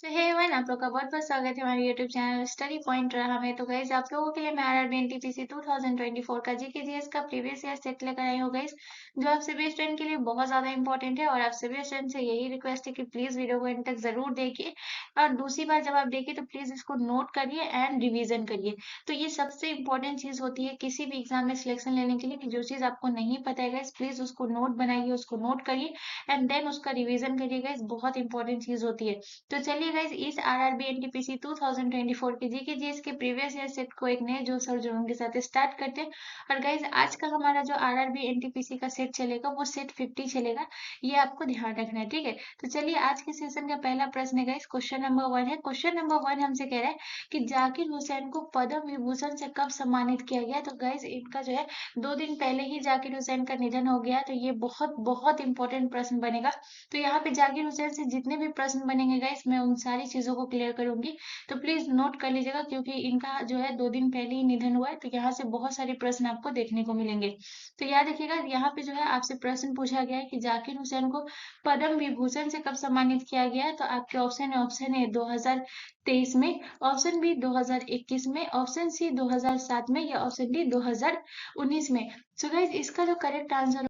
सो hey everyone, आप लोग का बहुत बहुत स्वागत है हमारे यूट्यूब चैनल स्टडी पॉइंट रहा में। तो गाइज आप लोगों के लिए मैं आरआरबी एनटीपीसी 2024 का जीके जीएस का प्रीवियस ईयर सेट लेकर आई हूँ गाइज, जो आप सभी स्टूडेंट के लिए बहुत ज्यादा इंपॉर्टेंट है। और आप सभी स्टूडेंट से यही रिक्वेस्ट है कि प्लीज वीडियो को एंड तक जरूर देखिए, और दूसरी बार जब आप देखिए तो प्लीज इसको नोट करिए एंड रिविजन करिए। तो ये सबसे इंपॉर्टेंट चीज होती है किसी भी एग्जाम में सिलेक्शन लेने के लिए, कि जो चीज आपको नहीं पता है गाइज प्लीज उसको नोट बनाइए, उसको नोट करिए एंड देन उसका रिविजन करिए गाइज, बहुत इंपॉर्टेंट चीज होती है। तो चलिए गाइज, इस आरआरबी एनटीपीसी 2024 के जीके जीएस के प्रीवियस ईयर सेट को एक नए जोश और जुनून के साथ स्टार्ट करते हैं। और गाइज आज का हमारा जो आरआरबी एनटीपीसी का सेट चलेगा वो सेट 50 चलेगा, ये आपको ध्यान रखना है, ठीक है। तो चलिए आज के सेशन का पहला प्रश्न है गाइज, क्वेश्चन नंबर 1 है। क्वेश्चन नंबर 1 हमसे कह रहा है कि जाकिर हुसैन को पद्म विभूषण से कब सम्मानित किया गया। तो गाइज इनका जो है 2 दिन पहले ही जाकिर हुसैन का निधन हो गया, तो ये बहुत बहुत इंपॉर्टेंट प्रश्न बनेगा। तो यहाँ पे जाकिर हुसैन से जितने भी प्रश्न बनेंगे गाइस, मैं उन सारी चीजों को क्लियर करूंगी। तो प्लीज नोट कर लीजिएगा, क्योंकि इनका जो है 2 दिन पहले ही निधन हुआ है, तो यहाँ से बहुत सारे प्रश्न आपको देखने को मिलेंगे। तो याद रखिएगा, यहाँ पे जो है आपसे प्रश्न पूछा गया है कि जाकिर हुसैन को पद्म विभूषण से कब सम्मानित किया गया है। तो आपके ऑप्शन है, ऑप्शन ए 2023 में, ऑप्शन बी 2021 में, ऑप्शन सी 2007 में, या ऑप्शन डी 2019 में। सो गाइस इसका जो करेक्ट आंसर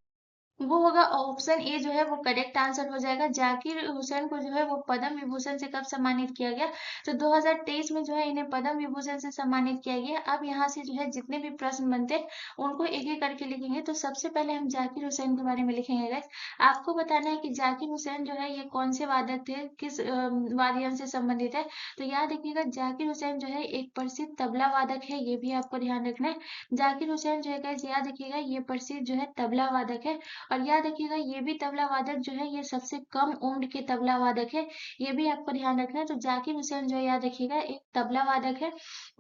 वो होगा ऑप्शन ए, जो है वो करेक्ट आंसर हो जाएगा। जाकिर हुसैन को जो है वो पद्म विभूषण से कब सम्मानित किया गया। तो 2023 में जो है इन्हें पद्म विभूषण से सम्मानित किया गया। अब यहाँ से जो है जितने भी प्रश्न बनते हैं उनको एक एक करके लिखेंगे। तो सबसे पहले हम जाकिर हुसैन के बारे में लिखेंगे गाइस। आपको बताना है कि जाकिर हुसैन जो है ये कौन से वादक थे, किस वाद्य से संबंधित है। तो याद रखिएगा, जाकिर हुसैन जो है एक प्रसिद्ध तबला वादक है, ये भी आपको ध्यान रखना है। जाकिर हुसैन जो है गाइस, याद रखिएगा ये प्रसिद्ध जो है तबला वादक है। और याद रखिएगा ये भी तबला वादक जो है ये सबसे कम उम्र के तबला वादक है, ये भी आपको ध्यान रखना है। तो जाकिर हुसैन जो है याद रखिएगा एक तबला वादक है।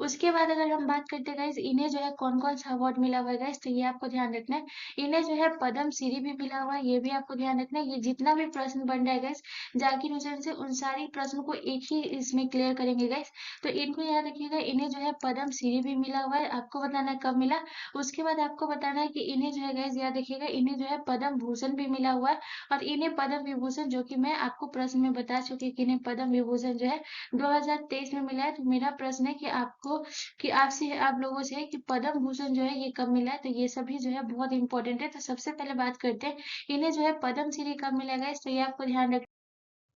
उसके बाद अगर हम बात करते हैं गाइस, इन्हें जो है कौन कौन सा अवार्ड मिला हुआ है गाइस, तो ये आपको ध्यान रखना है। इन्हें जो है पद्म श्री भी मिला हुआ है, ये भी आपको ध्यान रखना है। ये जितना भी प्रश्न बन रहा है गाइस जाकिर हुसैन से, उन सारी प्रश्नों को एक ही इसमें क्लियर करेंगे गाइस। तो इनको याद रखिएगा, इन्हें जो है पद्म श्री भी मिला हुआ है, आपको बताना है कब मिला। उसके बाद आपको बताना है कि इन्हें जो है गाइस याद रखिएगा, इन्हें जो है पद्म भूषण भी मिला हुआ है। और इन्हें पद्म विभूषण, जो कि मैं आपको प्रश्न में बता चुकी हूँ कि इन्हें पद्म विभूषण जो है 2023 में मिला है। तो मेरा प्रश्न है कि आपको, कि आपसे, आप लोगों से है कि पद्म भूषण जो है ये कब मिला है। तो ये सभी जो है बहुत इंपॉर्टेंट है। तो सबसे पहले बात करते हैं इन्हें जो है पद्म श्री कब मिलेगा, इस तो ये आपको ध्यान रख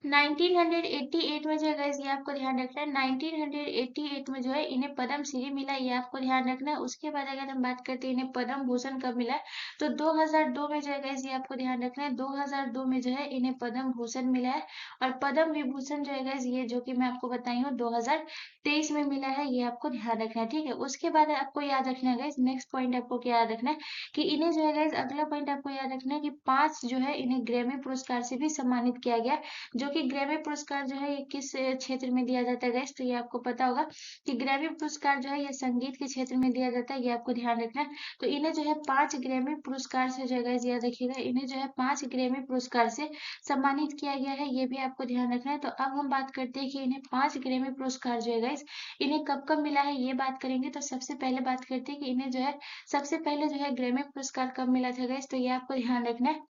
1988 में जो है गाइस, ये आपको ध्यान रखना है। 1988 में जो है इन्हें पद्म श्री मिला, ये आपको ध्यान रखना है। उसके बाद अगर हम बात करते हैं इन्हें पद्म भूषण कब मिला है, तो 2002 में जो है गाइस, ये आपको ध्यान रखना है। 2002 में जो है इन्हें पद्म भूषण मिला है। और पद्म विभूषण जो है गाइस, ये जो कि मैं आपको बताई हूँ 2023 में मिला है, ये आपको ध्यान रखना है, ठीक है। उसके बाद आपको याद रखना है गाइस, नेक्स्ट पॉइंट आपको क्या याद रखना है कि इन्हें जो है गाइस, अगला पॉइंट आपको याद रखना है कि 5 जो है इन्हें ग्रैमी पुरस्कार से भी सम्मानित किया गया, जो कि ग्रैमी पुरस्कार जो है ये किस क्षेत्र में दिया जाता है गाइस, तो ये आपको पता होगा कि ग्रैमी पुरस्कार जो है ये संगीत के क्षेत्र में दिया जाता है, ये आपको ध्यान रखना है। तो इन्हें जो है 5 ग्रैमी पुरस्कार से जो है गाइस याद रखिएगा, इन्हें जो है 5 ग्रैमी पुरस्कार से सम्मानित किया गया है, ये भी आपको ध्यान रखना है। तो अब हम बात करते हैं कि इन्हें 5 ग्रैमी पुरस्कार जो है गाइस, इन्हें कब कब मिला है, ये बात करेंगे। तो सबसे पहले बात करते हैं कि इन्हें जो है सबसे पहले जो है ग्रैमी पुरस्कार कब मिला था गाइस, तो ये आपको ध्यान रखना है।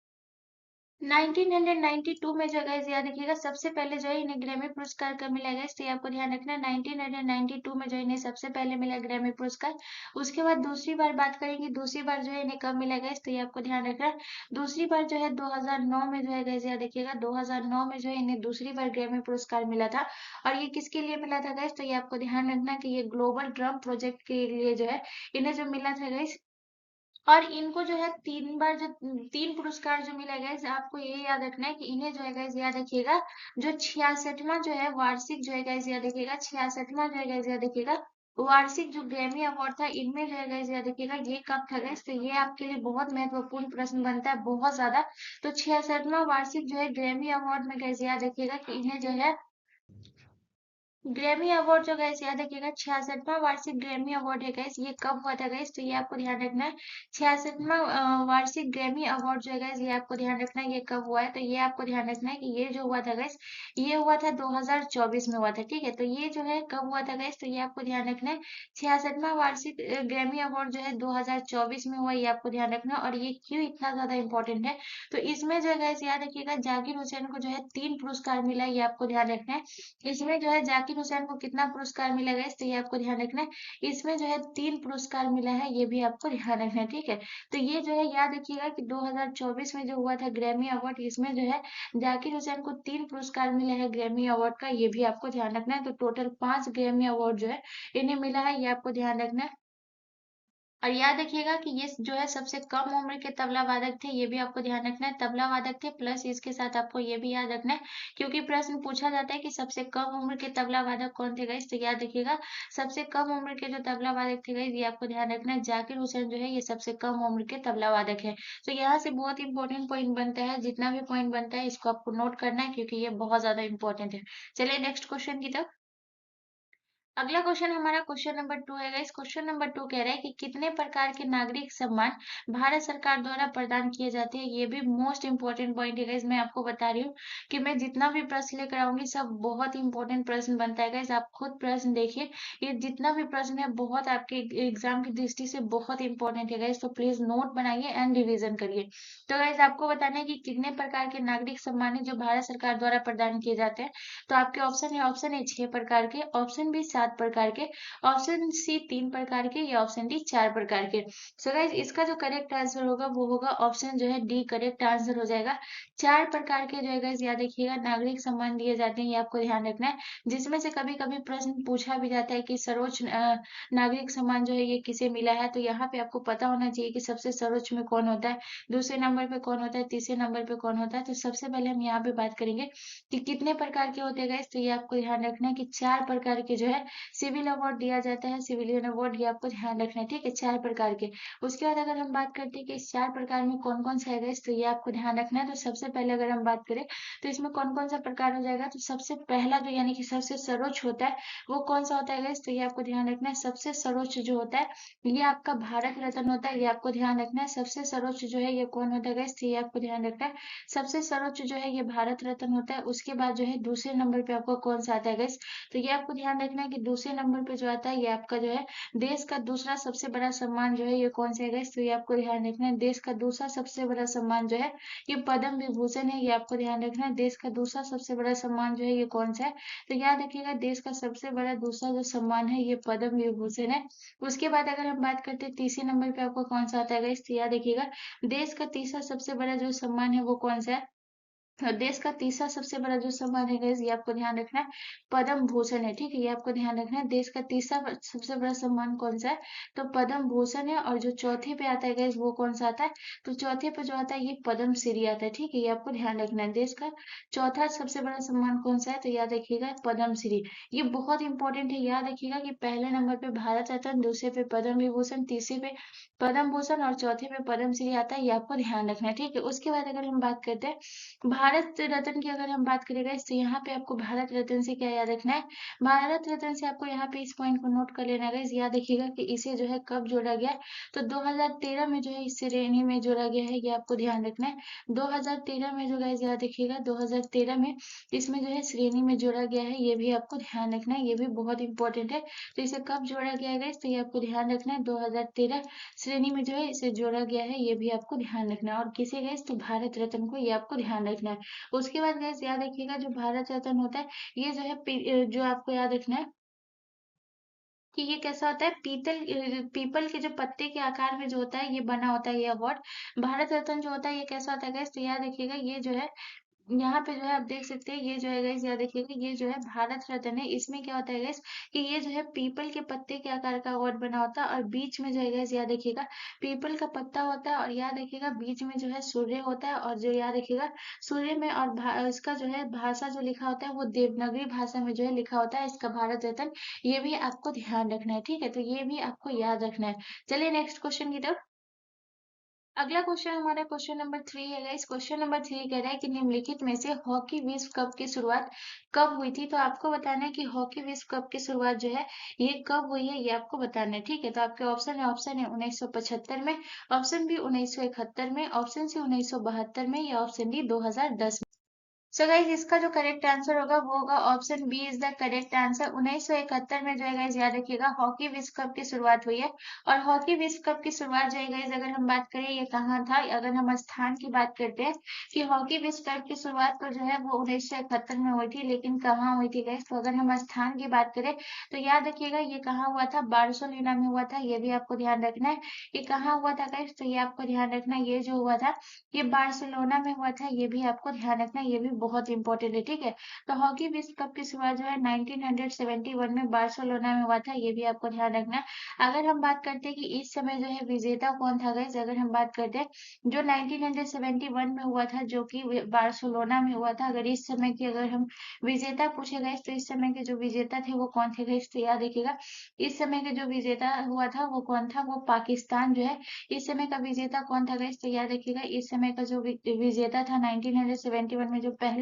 1992 में जो गाइस याद रखिएगा, सबसे पहले जो है इन्हें ग्रैमी पुरस्कार कब मिला गाइस, तो ये आपको ध्यान रखना है। 1992 में जो इन्हें सबसे पहले मिला ग्रैमी पुरस्कार। उसके बाद दूसरी बार बात करेंगे, दूसरी बार जो है इन्हें कब मिला गाइस, तो ये आपको ध्यान रखना है। दूसरी बार जो है 2009 में जो है गाइस याद रखिएगा, 2009 में जो है इन्हें दूसरी बार ग्रैमी पुरस्कार मिला था। और ये किसके लिए मिला था गाइस, तो ये आपको ध्यान रखना कि ये ग्लोबल ड्रम प्रोजेक्ट के लिए जो है इन्हें जो मिला था गाइस। और इनको जो है 3 बार जो 3 पुरस्कार जो मिला गाइस, आपको ये याद रखना है कि इन्हें जो है गाइस याद रखिएगा, जो 66वां जो है वार्षिक जो है गाइस याद रखिएगा, 66वां जो है गाइस याद रखिएगा वार्षिक जो ग्रैमी अवार्ड था, इनमें जो है गाइस याद रखिएगा ये कब था गाइस। तो ये आपके लिए बहुत महत्वपूर्ण प्रश्न बनता है, बहुत ज्यादा। तो 66वां वार्षिक जो है ग्रैमी अवार्ड में गाइस याद रखिएगा कि इन्हें जो है ग्रैमी अवार्ड जो गाइस याद रखिएगा 66वां वार्षिक ग्रैमी अवार्ड है गाइस। ये कब हुआ था गाइस? तो ये आपको ध्यान रखना है। 66वां वार्षिक ग्रैमी अवार्ड जो है गाइस, ये आपको ध्यान रखना है ये कब हुआ है। तो ये आपको ध्यान रखना है कि ये जो हुआ था गाइस, ये हुआ था 2024 में हुआ था। ठीक है, तो ये जो है कब हुआ था गाइस, तो ये आपको ध्यान रखना है। 66वां वार्षिक ग्रैमी अवार्ड जो है 2024 में हुआ, ये आपको ध्यान रखना है। और ये क्यों इतना ज्यादा इंपॉर्टेंट है, तो इसमें जो है गाइस याद रखिएगा जाकिर हुसैन को जो है 3 पुरस्कार मिला है, ये आपको ध्यान रखना है। इसमें जो है जाकिर हुसैन को कितना पुरस्कार मिला है तो ये आपको ध्यान रखना है। इसमें जो है 3 पुरस्कार मिला है, ये भी आपको ध्यान रखना है। ठीक है, तो ये जो है याद रखिएगा कि 2024 में जो हुआ था ग्रैमी अवार्ड, इसमें जो है जाकिर हुसैन को 3 पुरस्कार मिला है ग्रैमी अवार्ड का, ये भी आपको ध्यान रखना है। तो टोटल 5 ग्रैमी अवार्ड जो है इन्हें मिला है, ये आपको ध्यान रखना है। और याद रखिएगा कि ये जो है सबसे कम उम्र के तबला वादक थे, ये भी आपको ध्यान रखना है। तबला वादक थे, प्लस इसके साथ आपको ये भी याद रखना है, क्योंकि प्रश्न पूछा जाता है कि सबसे कम उम्र के तबला वादक कौन थे गाइस, तो याद रखिएगा सबसे कम उम्र के जो तबला वादक थे गाइस, ये आपको ध्यान रखना है। जाकिर हुसैन जो है ये सबसे कम उम्र के तबला वादक है। तो यहाँ से बहुत इंपॉर्टेंट पॉइंट बनता है, जितना भी पॉइंट बनता है इसको आपको नोट करना है, क्योंकि ये बहुत ज्यादा इंपॉर्टेंट है। चलिए नेक्स्ट क्वेश्चन की तरफ। अगला क्वेश्चन हमारा क्वेश्चन नंबर 2 है गाइस। क्वेश्चन नंबर 2 कह रहा है कि कितने प्रकार के नागरिक सम्मान भारत सरकार द्वारा प्रदान किए जाते हैं। ये भी मोस्ट इंपॉर्टेंट पॉइंट है गाइस। मैं आपको बता रही हूँ कि मैं जितना भी प्रश्न लेकर आऊंगी सब बहुत इंपॉर्टेंट प्रश्न बनता है गाइस। आप खुद प्रश्न देखिए, ये जितना भी प्रश्न है बहुत आपके एग्जाम की दृष्टि से बहुत इंपॉर्टेंट है गाइस। तो प्लीज नोट बनाइए एंड रिविजन करिए। तो गाइस आपको बताना है कि कितने प्रकार के नागरिक सम्मान है जो भारत सरकार द्वारा प्रदान किए जाते हैं। तो आपके ऑप्शन है, ऑप्शन ए 6 प्रकार के, ऑप्शन बी 7 प्रकार के, ऑप्शन सी 3 प्रकार के, या ऑप्शन डी 4 प्रकार के। सो गाइस इसका जो करेक्ट आंसर होगा वो होगा ऑप्शन जो है डी, करेक्ट आंसर हो जाएगा। 4 प्रकार के जो है गाइस याद रखिएगा नागरिक सम्मान दिए जाते हैं, ये आपको ध्यान रखना है। जिसमें से कभी कभी प्रश्न पूछा भी जाता है कि सर्वोच्च नागरिक सम्मान जो है ये किसे मिला है। तो यहाँ पे आपको पता होना चाहिए कि सबसे सर्वोच्च में कौन होता है, दूसरे नंबर पे कौन होता है, तीसरे नंबर पे कौन होता है। तो सबसे पहले हम यहाँ पे बात करेंगे कि कितने प्रकार के होते हैं गाइस, तो ये आपको ध्यान रखना है कि 4 प्रकार के जो है सिविल अवार्ड दिया जाता है, सिविलियन अवार्ड, ये आपको ध्यान रखना है। ठीक है, 4 प्रकार के। उसके बाद अगर हम बात करते हैं कि इस 4 प्रकार में कौन कौन सा है गाइस, तो ये आपको ध्यान रखना है। तो सबसे पहले अगर हम बात करें तो इसमें कौन कौन सा प्रकार हो जाएगा, तो सबसे पहला जो यानी कि सबसे सर्वोच्च होता है वो कौन सा होता है गाइस, तो ये आपको ध्यान रखना है। सबसे सर्वोच्च जो होता है ये आपका भारत रत्न होता है, ये आपको ध्यान रखना है। सबसे सर्वोच्च जो है ये कौन होता है गाइस, तो ये आपको ध्यान रखना है। सबसे सर्वोच्च जो है ये भारत रत्न होता है। उसके बाद जो है दूसरे नंबर पे आपको कौन सा आता है गाइस, तो ये आपको ध्यान रखना है कि दूसरे नंबर पे जो आता है ये आपका जो है देश का दूसरा सबसे बड़ा सम्मान जो है ये कौन सा है गाइस, तो ये आपको ध्यान रखना है। देश का दूसरा सबसे बड़ा सम्मान जो है ये पद्म विभूषण है, ये आपको ध्यान रखना है। देश का दूसरा सबसे बड़ा सम्मान जो है ये कौन सा है, तो याद रखिएगा देश का सबसे बड़ा दूसरा जो सम्मान है ये पद्म विभूषण है। उसके बाद अगर हम बात करते हैं तीसरे नंबर पे आपको कौन सा आता है गाइस, तो याद रखिएगा देश का तीसरा सबसे बड़ा जो सम्मान है वो कौन सा है, और देश का तीसरा सबसे बड़ा जो सम्मान है गाइस ये आपको ध्यान रखना है, पद्म भूषण है। ठीक है, ये आपको ध्यान रखना है। देश का तीसरा सबसे बड़ा सम्मान कौन सा है, तो पद्म भूषण है। और जो चौथे पे आता है गाइस वो कौन सा आता है, तो चौथे पे जो आता है ये पद्म श्री आता है। ठीक है, ये आपको ध्यान रखना है। देश का चौथा सबसे बड़ा सम्मान कौन सा है, तो याद रखिएगा पद्म श्री। ये बहुत इंपॉर्टेंट है, याद रखिएगा कि पहले नंबर पे भारत रत्न, दूसरे पे पद्म विभूषण, तीसरे पे पद्म भूषण और चौथे पे पद्म श्री आता है, ये आपको ध्यान रखना है। ठीक है, उसके बाद अगर हम बात करते हैं भारत रत्न की, अगर हम बात करेंगे तो यहाँ पे आपको भारत रत्न से क्या याद रखना है, भारत रत्न से आपको यहाँ पे इस पॉइंट को नोट कर लेना है। याद रखिएगा कि इसे जो है कब जोड़ा गया है, तो 2013 में जो है इस श्रेणी में जोड़ा गया है, ये आपको ध्यान रखना है। 2013 में जो गाइस याद रखिएगा 2013 में इसमें जो है श्रेणी में जोड़ा गया है, ये भी आपको ध्यान रखना है। ये भी बहुत इंपॉर्टेंट है। तो इसे कब जोड़ा गया है गाइस, तो ये आपको ध्यान रखना है 2013 श्रेणी में जो है इसे जोड़ा गया है, ये भी आपको ध्यान रखना है। और किसे गैस, तो भारत रत्न को, ये आपको ध्यान रखना है। उसके बाद गैस याद रखिएगा जो भारत रत्न होता है ये जो है जो आपको याद रखना है कि ये कैसा होता है, पीपल के जो पत्ते के आकार में जो होता है ये बना होता है ये अवार्ड। भारत रत्न जो होता है ये कैसा होता है गैस, तो याद रखिएगा ये जो है यहाँ पे जो है आप देख सकते हैं ये जो है गाइस याद रखिएगा ये जो है भारत रत्न है। इसमें क्या होता है गाइस कि ये जो है पीपल के पत्ते के आकार का अवार्ड बना होता है, और बीच में जो है गाइस याद रखिएगा पीपल का पत्ता होता है, और याद रखिएगा बीच में जो है सूर्य होता है। और जो याद रखिएगा सूर्य में और इसका जो है भाषा जो लिखा होता है वो देवनागरी भाषा में जो है लिखा होता है इसका भारत रत्न। ये भी आपको ध्यान रखना है। ठीक है, तो ये भी आपको याद रखना है। चलिए नेक्स्ट क्वेश्चन की तरफ। अगला क्वेश्चन हमारा क्वेश्चन नंबर 3 है गाइस। क्वेश्चन नंबर 3 कह रहा है कि निम्नलिखित में से हॉकी विश्व कप की शुरुआत कब हुई थी। तो आपको बताना है कि हॉकी विश्व कप की शुरुआत जो है ये कब हुई है, ये आपको बताना है। ठीक है, तो आपके ऑप्शन है 1975 में, ऑप्शन बी 1971 में, ऑप्शन सी 1972 में, या ऑप्शन डी 2010 में। सो गाइज इसका जो करेक्ट आंसर होगा वो होगा option B is the correct answer. 1971 में जो है गाइज याद रखिएगा हॉकी विश्व कप की शुरुआत हुई है। और हॉकी विश्व कप की शुरुआत जो है गाइज अगर हम बात करें ये कहाँ था, अगर हम स्थान की बात करते हैं कि हॉकी विश्व कप की शुरुआत तो जो है वो 1971 में हुई थी, लेकिन कहाँ हुई थी गाइज, तो अगर हम स्थान की बात करें तो याद रखिएगा ये कहाँ हुआ था, बार्सिलोना में हुआ था। ये भी आपको ध्यान रखना है ये कहाँ हुआ था गाइज, तो ये आपको ध्यान रखना है ये जो हुआ था ये बार्सिलोना में हुआ था। ये भी आपको ध्यान रखना है, ये भी बहुत इंपॉर्टेंट है। ठीक है, तो हॉकी विश्व कप की शुरुआत जो है 1971 में बार्सिलोना में हुआ था। ये भी आपको ध्यान रखना है। अगर हम बात करते हैं कि इस समय जो है विजेता कौन था गाइस, अगर हम बात करते हैं जो 1971 में हुआ था जो कि बार्सिलोना में हुआ था, अगर इस समय की अगर हम विजेता पूछे गए तो इस समय के जो विजेता थे वो कौन थे गाइस, तो याद रखिएगा इस समय के जो विजेता हुआ था वो कौन था, वो पाकिस्तान जो है इस समय का विजेता कौन था गाइस, तो याद रखिएगा इस समय का जो विजेता था 1971 में जो पहला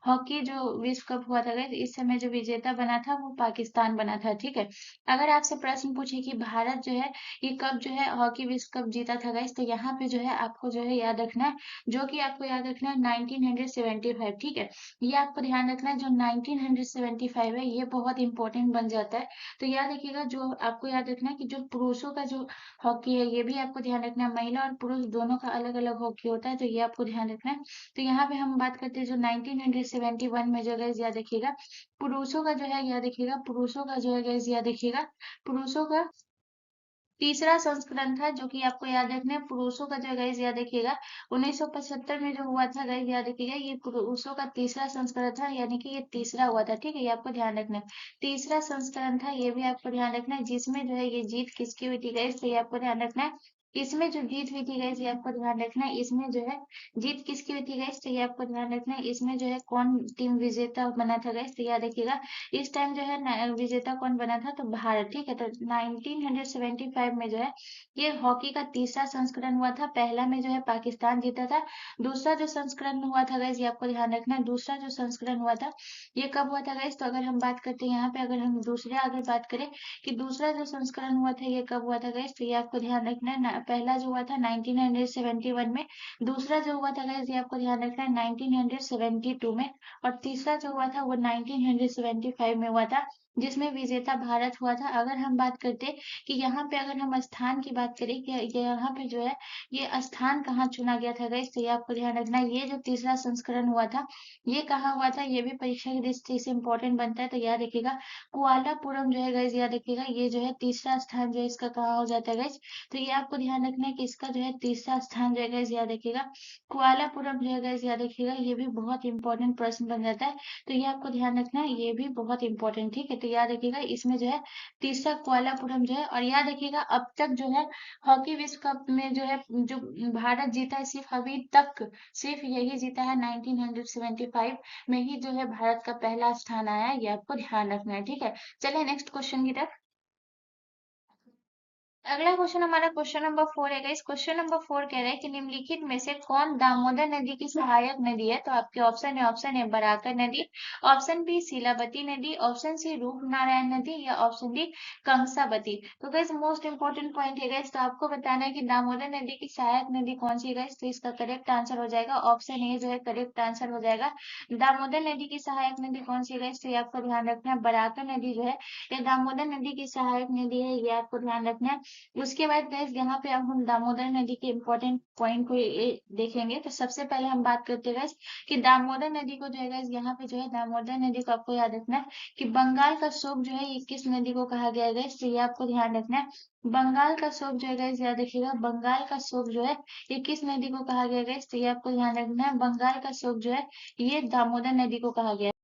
हॉकी जो विश्व कप हुआ था गाइस, इस समय जो विजेता बना था वो पाकिस्तान बना था। ठीक है, अगर आपसे प्रश्न पूछे कि भारत जो है ये कब जो है हॉकी विश्व कप जीता था गाइस, तो यहाँ पे जो है आपको जो है याद रखना है, जो कि आपको याद रखना है 1975। ठीक है, ये आपको ध्यान रखना है जो 1975 है ये बहुत इंपॉर्टेंट बन जाता है। तो याद रखिएगा जो आपको याद रखना है कि जो पुरुषों का जो हॉकी है ये भी आपको ध्यान रखना है, महिला और पुरुष दोनों का अलग अलग हॉकी होता है, तो ये आपको ध्यान रखना है। तो यहाँ पे हम बात करते हैं जो 1971 में जो गैस याद रखिएगा पुरुषों का जो है याद रखिएगा पुरुषों का जो है गैस याद रखिएगा पुरुषों का तीसरा संस्करण था, जो कि आपको याद रखना है पुरुषों का जो गाइस याद रखिएगा 1975 में जो हुआ था गाइस याद रखिएगा ये पुरुषों का तीसरा संस्करण था, यानी कि ये तीसरा हुआ था। ठीक है, ये आपको ध्यान रखना है तीसरा संस्करण था, ये भी आपको ध्यान रखना है। जिसमें जो है ये जीत किसकी हुई थी गाइस, तो ये आपको ध्यान रखना है। इसमें जो जीत हुई थी गाइस ये आपको ध्यान रखना है, इसमें जो है जीत किसकी हुई थी गाइस, तो ये आपको ध्यान रखना है। इसमें जो है कौन टीम विजेता बना था गाइस, तो याद रखिएगा इस टाइम जो है विजेता कौन बना था, तो भारत। ठीक है, तो 1975 में जो है ये हॉकी का तीसरा संस्करण हुआ था। पहला में जो है पाकिस्तान जीता था। दूसरा जो संस्करण हुआ था गाइस ये आपको ध्यान रखना है, दूसरा जो संस्करण हुआ था ये कब हुआ था गाइस, तो अगर हम बात करते हैं यहाँ पे अगर हम दूसरे आगे बात करें कि दूसरा जो संस्करण हुआ था ये कब हुआ था गाइस, तो ये आपको ध्यान रखना है पहला जो हुआ था 1971 में, दूसरा जो हुआ था गाइस ये आपको ध्यान रखना है 1972 में, और तीसरा जो हुआ था वो 1975 में हुआ था, जिसमें विजेता भारत हुआ था। अगर हम बात करते कि यहाँ पे अगर हम स्थान की बात करें कि यहाँ पे जो है ये स्थान कहाँ चुना गया था गाइस, तो ये आपको ध्यान रखना है। ये जो तीसरा संस्करण हुआ था ये कहाँ हुआ था, ये भी परीक्षा की दृष्टि से इंपॉर्टेंट बनता है, तो याद रखिएगा कुआलापुरम जो है गाइस याद रखिएगा ये जो है तीसरा स्थान जो है इसका कहाँ हो जाता है गाइस, तो ये आपको ध्यान रखना है कि इसका जो है तीसरा स्थान जो है गाइस याद रखिएगा कुआलापुरम जो है गाइस याद रखिएगा, ये भी बहुत इंपॉर्टेंट प्रश्न बन जाता है, तो ये आपको ध्यान रखना है, ये भी बहुत इंपॉर्टेंट। ठीक है, तो याद रखिएगा इसमें जो है तीसरा कुआलापुरम जो है, और याद रखिएगा अब तक जो है हॉकी विश्व कप में जो है जो भारत जीता है सिर्फ अभी तक सिर्फ यही जीता है 1975 में ही जो है भारत का पहला स्थान आया है, ये आपको ध्यान रखना है। ठीक है, चलिए नेक्स्ट क्वेश्चन की तरफ। अगला क्वेश्चन हमारा क्वेश्चन नंबर 4 है इस क्वेश्चन नंबर 4 कह रहा है कि निम्नलिखित में से कौन दामोदर नदी की सहायक नदी है, तो आपके ऑप्शन है बराकर नदी, ऑप्शन बी शीलावती नदी, ऑप्शन सी रूपनारायण नदी, या ऑप्शन डी कंसावती। तो गैस मोस्ट इंपॉर्टेंट पॉइंट है गैस, तो आपको बताना है कि दामोदर नदी की सहायक नदी कौन सी है गैस, तो इसका करेक्ट आंसर हो जाएगा ऑप्शन ए जो है करेक्ट आंसर हो जाएगा। दामोदर नदी की सहायक नदी कौन सी है गैस, तो ये आपको ध्यान रखना है बराकर नदी जो है ये दामोदर नदी की सहायक नदी है, ये आपको ध्यान रखना है। उसके बाद गैस यहाँ पे अब हम दामोदर नदी के इम्पोर्टेंट पॉइंट को देखेंगे, तो सबसे पहले हम बात करते हैं गैस कि दामोदर नदी को जो है गैस यहाँ पे जो है दामोदर नदी को आपको याद रखना है कि बंगाल का शोक जो है ये किस नदी को कहा गया है गैस, तो ये आपको ध्यान रखना है। बंगाल का शोक जो है गैस याद रखिएगा बंगाल का शोक जो है ये किस नदी को कहा गया है गैस, तो ये आपको ध्यान रखना है बंगाल का शोक जो है ये दामोदर नदी को कहा गया है।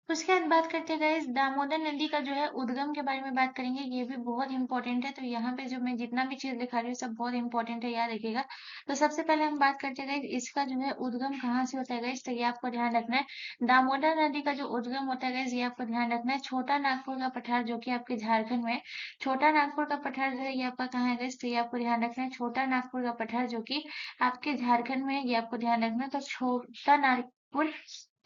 उसके बाद बात करते हैं गाइस दामोदर नदी का जो है उद्गम के बारे में बात करेंगे। ये भी बहुत इंपॉर्टेंट है। तो यहाँ पे जो मैं जितना भी चीज दिखा रही हूँ सब बहुत इंपॉर्टेंट है, याद रखिएगा। तो सबसे पहले हम बात करते हैं गाइस इसका जो है उद्गम कहाँ से होता है गाइस, तो ये आपको ध्यान रखना है। दामोदर नदी का जो उद्गम होता है गाइस ये आपको ध्यान रखना है। छोटा नागपुर का पठार जो कि आपके झारखंड में है। छोटा नागपुर का पठार जो है ये आपका कहाँ है गाइस, तो ये आपको ध्यान रखना है। छोटा नागपुर का पठार जो कि आपके झारखंड में है, ये आपको ध्यान रखना है। तो छोटा नागपुर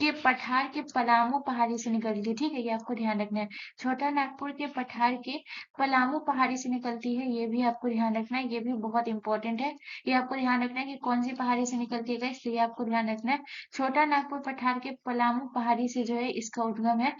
के पठार के पलामू पहाड़ी से निकलती है, ठीक है, ये आपको ध्यान रखना है। छोटा नागपुर के पठार के पलामू पहाड़ी से निकलती है, ये भी आपको ध्यान रखना है। ये भी बहुत इंपॉर्टेंट है। ये आपको ध्यान रखना है कि कौन सी पहाड़ी से निकलती है, इसलिए आपको ध्यान रखना है। छोटा नागपुर पठार के पलामू पहाड़ी से जो है इसका उद्गम है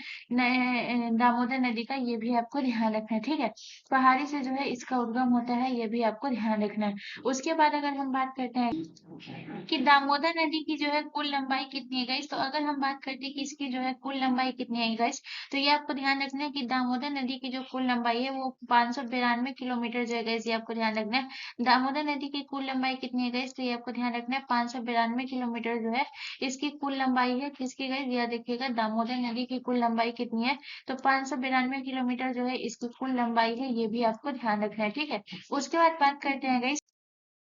दामोदर नदी का, ये भी आपको ध्यान रखना है, ठीक है। पहाड़ी से जो है इसका उद्गम होता है, ये भी आपको ध्यान रखना है। उसके बाद अगर हम बात करते हैं कि दामोदर नदी की जो है कुल लंबाई कितनी है गाइस, तो अगर हम बात करते हैं कि इसकी जो है कुल लंबाई कितनी है गाइस, तो ये आपको ध्यान रखना है कि दामोदर नदी की जो कुल लंबाई है वो 592 किलोमीटर जो है गाइस, ये आपको ध्यान रखना है। दामोदर नदी की कुल लंबाई कितनी है गाइस, तो ये आपको ध्यान रखना है 592 किलोमीटर जो है इसकी कुल लंबाई है। किसकी गाइस, यह देखिएगा दामोदर नदी की कुल लंबाई कितनी है, तो 592 किलोमीटर जो है इसकी कुल लंबाई है, ये भी आपको ध्यान रखना है, ठीक है। उसके बाद बात करते हैं गाइस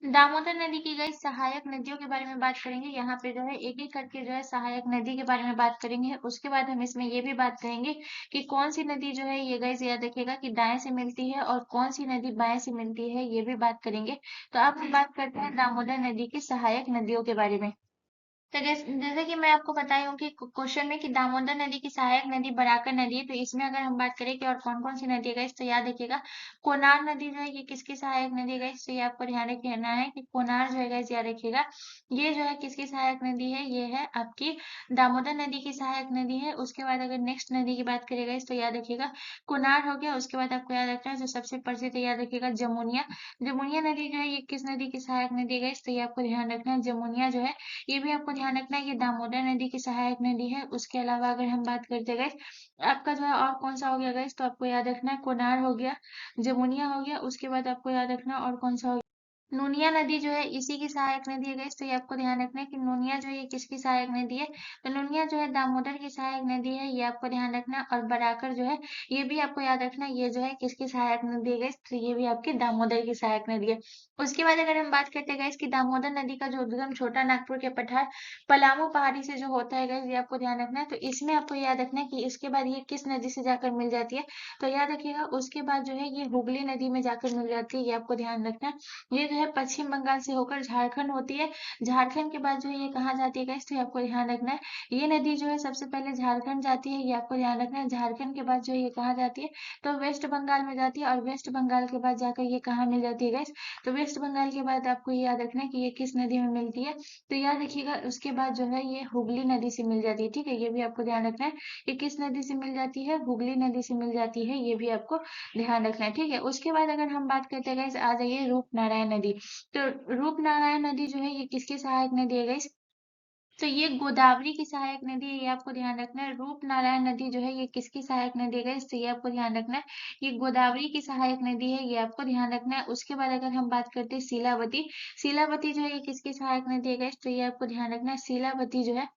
दामोदर नदी की गई सहायक नदियों के बारे में बात करेंगे। यहाँ पे जो है एक एक करके जो है सहायक नदी के बारे में बात करेंगे। उसके बाद हम इसमें ये भी बात करेंगे कि कौन सी नदी जो है ये गाइस याद रखिएगा कि दाएं से मिलती है और कौन सी नदी बाएं से मिलती है, ये भी बात करेंगे। तो अब हम बात करते हैं दामोदर नदी की सहायक नदियों के बारे में। तो जैसे कि मैं आपको बताई हूँ कि क्वेश्चन में कि दामोदर नदी की सहायक नदी बराकर नदी है, तो इसमें अगर हम बात करें कि और कौन कौन सी नदी है गाइस, तो याद रखिएगा कोनार नदी जो है ये किसकी सहायक नदी है गाइस, तो ये आपको ध्यान रखना है कि कोनार जो है गाइस याद रखिएगा ये जो है किसकी सहायक नदी है, ये है आपकी दामोदर नदी की सहायक नदी है। उसके बाद अगर नेक्स्ट नदी की बात करें गाइस, तो याद रखिएगा कोनार हो गया। उसके बाद आपको याद रखना है जो सबसे प्रसिद्ध है, याद रखिएगा जमुनिया। जमुनिया नदी जो है ये किस नदी की सहायक नदी है गाइस, तो ये आपको ध्यान रखना है जमुनिया जो है ये भी आपको ध्यान रखना है कि दामोदर नदी की सहायक नदी है। उसके अलावा अगर हम बात करते गए आपका जो है और कौन सा हो गया गाइस, तो आपको याद रखना है कोनार हो गया, जमुनिया हो गया। उसके बाद आपको याद रखना और कौन सा हो नूनिया नदी जो है इसी की सहायक नदी है गाइस, तो ये आपको ध्यान रखना है कि नूनिया जो है ये किसकी सहायक नदी है, तो नूनिया जो है दामोदर की सहायक नदी है, ये आपको ध्यान रखना। और बराकर जो है ये भी आपको याद रखना ये जो है किसकी सहायक नदी है गाइस, तो ये भी आपकी दामोदर की सहायक नदी है। उसके बाद अगर हम बात करते हैं गाइस कि दामोदर नदी का जो उद्गम छोटा नागपुर के पठार पलामू पहाड़ी से जो होता है गाइस, ये आपको ध्यान रखना है। तो इसमें आपको याद रखना है कि इसके बाद ये किस नदी से जाकर मिल जाती है, तो याद रखिएगा उसके बाद जो है ये हुगली नदी में जाकर मिल जाती है, ये आपको ध्यान रखना है। ये जो है पश्चिम बंगाल से होकर झारखंड होती है। झारखंड के बाद जो है ये कहाँ जाती है गाइस, तो ये आपको ध्यान रखना है। ये नदी जो है सबसे पहले झारखंड जाती है, ये आपको ध्यान रखना है। झारखंड के बाद जो है ये कहाँ जाती है, तो वेस्ट बंगाल में जाती है। और वेस्ट बंगाल के बाद जाकर ये कहाँ मिल जाती है गाइस, तो वेस्ट बंगाल के बाद आपको ये याद रखना है कि ये किस नदी में मिलती है, तो याद रखिएगा उसके बाद जो है ये हुगली नदी से मिल जाती है, ठीक है। ये भी आपको ध्यान रखना है कि किस नदी से मिल जाती है, हुगली नदी से मिल जाती है, ये भी आपको ध्यान रखना है, ठीक है। उसके बाद अगर हम बात करते हैं गाइस आ जाइए रूपनारायण नदी। तो रूपनारायण नदी जो है ये किसकी सहायक नदी है गाइस, तो ये गोदावरी की सहायक नदी है, ये आपको ध्यान रखना है। रूपनारायण नदी जो है ये किसकी सहायक नदी है गाइस, तो ये आपको ध्यान रखना है ये गोदावरी की सहायक नदी है, ये आपको ध्यान रखना है। उसके बाद अगर हम बात करते हैं शीलावती, शीलावती जो है ये किसकी सहायक नदी है गाइस, तो ये आपको ध्यान रखना है शीलावती जो है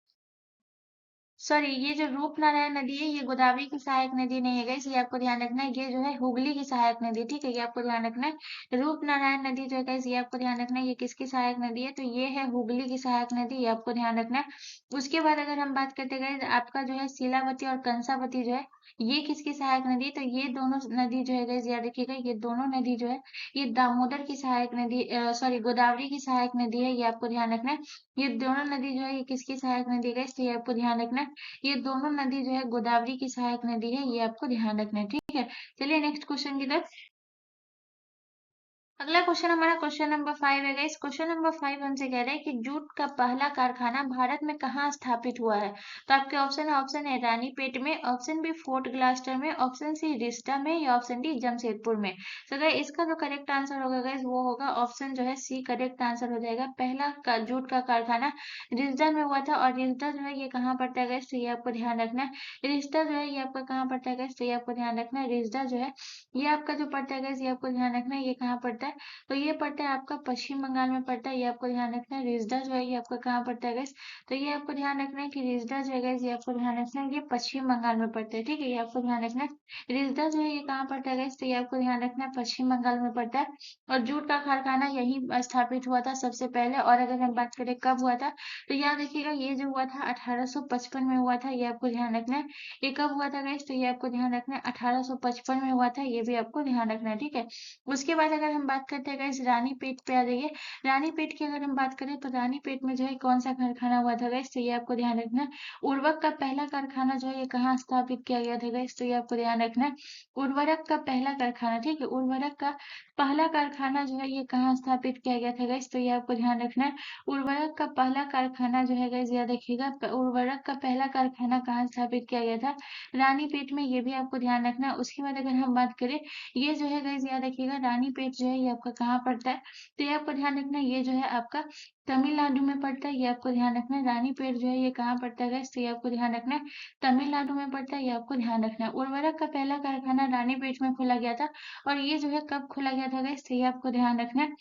सॉरी ये जो रूपनारायण नदी है ये गोदावरी की सहायक नदी नहीं है गाइस, ये आपको ध्यान रखना है। ये जो है हुगली की सहायक नदी, ठीक है, ये आपको ध्यान रखना है। रूपनारायण नदी जो है गाइस ये आपको ध्यान रखना है ये किसकी सहायक नदी है, तो ये है हुगली की सहायक नदी, ये आपको ध्यान रखना है। उसके बाद अगर हम बात करते हैं गाइस आपका जो है शीलावती और कंसावती जो है ये किसकी सहायक नदी है, तो ये दोनों नदी जो है गाइस याद रखिएगा ये दोनों नदी जो है ये दामोदर की सहायक नदी सॉरी गोदावरी की सहायक नदी है, ये आपको ध्यान रखना है। ये दोनों नदी जो है ये किसकी सहायक नदी है गाइस, तो ये आपको ध्यान रखना है ये दोनों नदी जो है गोदावरी की सहायक नदी है, ये आपको ध्यान रखना है, ठीक है। चलिए नेक्स्ट क्वेश्चन की तरफ। अगला क्वेश्चन हमारा क्वेश्चन नंबर 5 है गाइस। क्वेश्चन नंबर 5 हमसे कह रहा है कि जूट का पहला कारखाना भारत में कहाँ स्थापित हुआ है, तो आपके ऑप्शन है रानीपेट में, ऑप्शन बी फोर्ट ग्लास्टर में, ऑप्शन सी रिस्टा में, या ऑप्शन डी जमशेदपुर में। तो गाइस इसका जो करेक्ट आंसर होगा गाइस वो होगा ऑप्शन जो है सी करेक्ट आंसर हो जाएगा। पहला जूट का कारखाना रिस्दा में हुआ था। और रिस्दा जो है ये कहाँ पड़ता है गाइस, तो ये आपको ध्यान रखना है। रिस्दा जो है ये आपका कहाँ पड़ता है गाइस, तो ये आपको ध्यान रखना है। रिस्दा जो है ये आपका जो पड़ता है गाइस ये आपको ध्यान रखना है ये कहाँ पड़ता है, है, तो ये पड़ता है आपका पश्चिम बंगाल में पड़ता है, ये आपको ध्यान रखना है। रिजदा जो है ये आपका कहाँ पड़ता है गाइस, तो ये आपको ध्यान रखना है कि रिजदा जो है गाइस ये आपको ध्यान रखना है, ये पश्चिम बंगाल में पड़ता है, ठीक है, ये आपको ध्यान रखना है। रिजदा जो है ये कहाँ पड़ता है गाइस, तो ये आपको ध्यान रखना है पश्चिम बंगाल में पड़ता है। और जूट का कारखाना यही स्थापित हुआ था सबसे पहले। और अगर हम बात करें कब हुआ था, तो याद रखिएगा ये जो हुआ था 1855 में हुआ था, ये आपको ध्यान रखना है। ये कब हुआ था गाइस, तो ये आपको ध्यान रखना है 1855 में हुआ था, ये भी आपको ध्यान रखना है, ठीक है। उसके बाद अगर हम बात करते हैं गाइस रानीपेट पे आ जाइए। रानीपेट की अगर हम बात करें तो रानीपेट में जो है कौन सा कारखाना हुआ था गाइस, तो ये आपको ध्यान रखना है। उर्वरक का पहला कारखाना जो है ये कहाँ स्थापित किया गया था गाइस, तो ये आपको ध्यान रखना है। उर्वरक का पहला कारखाना, ठीक है, उर्वरक का पहला कारखाना जो है ये कहाँ स्थापित किया गया था गाइस, तो ये आपको ध्यान रखना है। उर्वरक का पहला कारखाना जो है गाइस याद रखिएगा, उर्वरक का पहला कारखाना कहाँ स्थापित किया गया था, रानीपेट में, ये भी आपको ध्यान रखना है। उसके बाद अगर हम बात करें, ये जो है गाइस याद रखिएगा रानीपेट जो है ये आपका कहाँ पड़ता है, तो ये आपको ध्यान रखना है, ये जो है आपका तमिलनाडु में पड़ता है, ये आपको ध्यान रखना है। रानीपेट जो है ये कहाँ पड़ता है गाइस, तो ये आपको ध्यान रखना है तमिलनाडु में पड़ता है, ये आपको ध्यान रखना है। उर्वरक का पहला कारखाना रानीपेट में खोला गया था, और ये जो है कब खोला गया था गाइस, तो ये आपको ध्यान रखना है।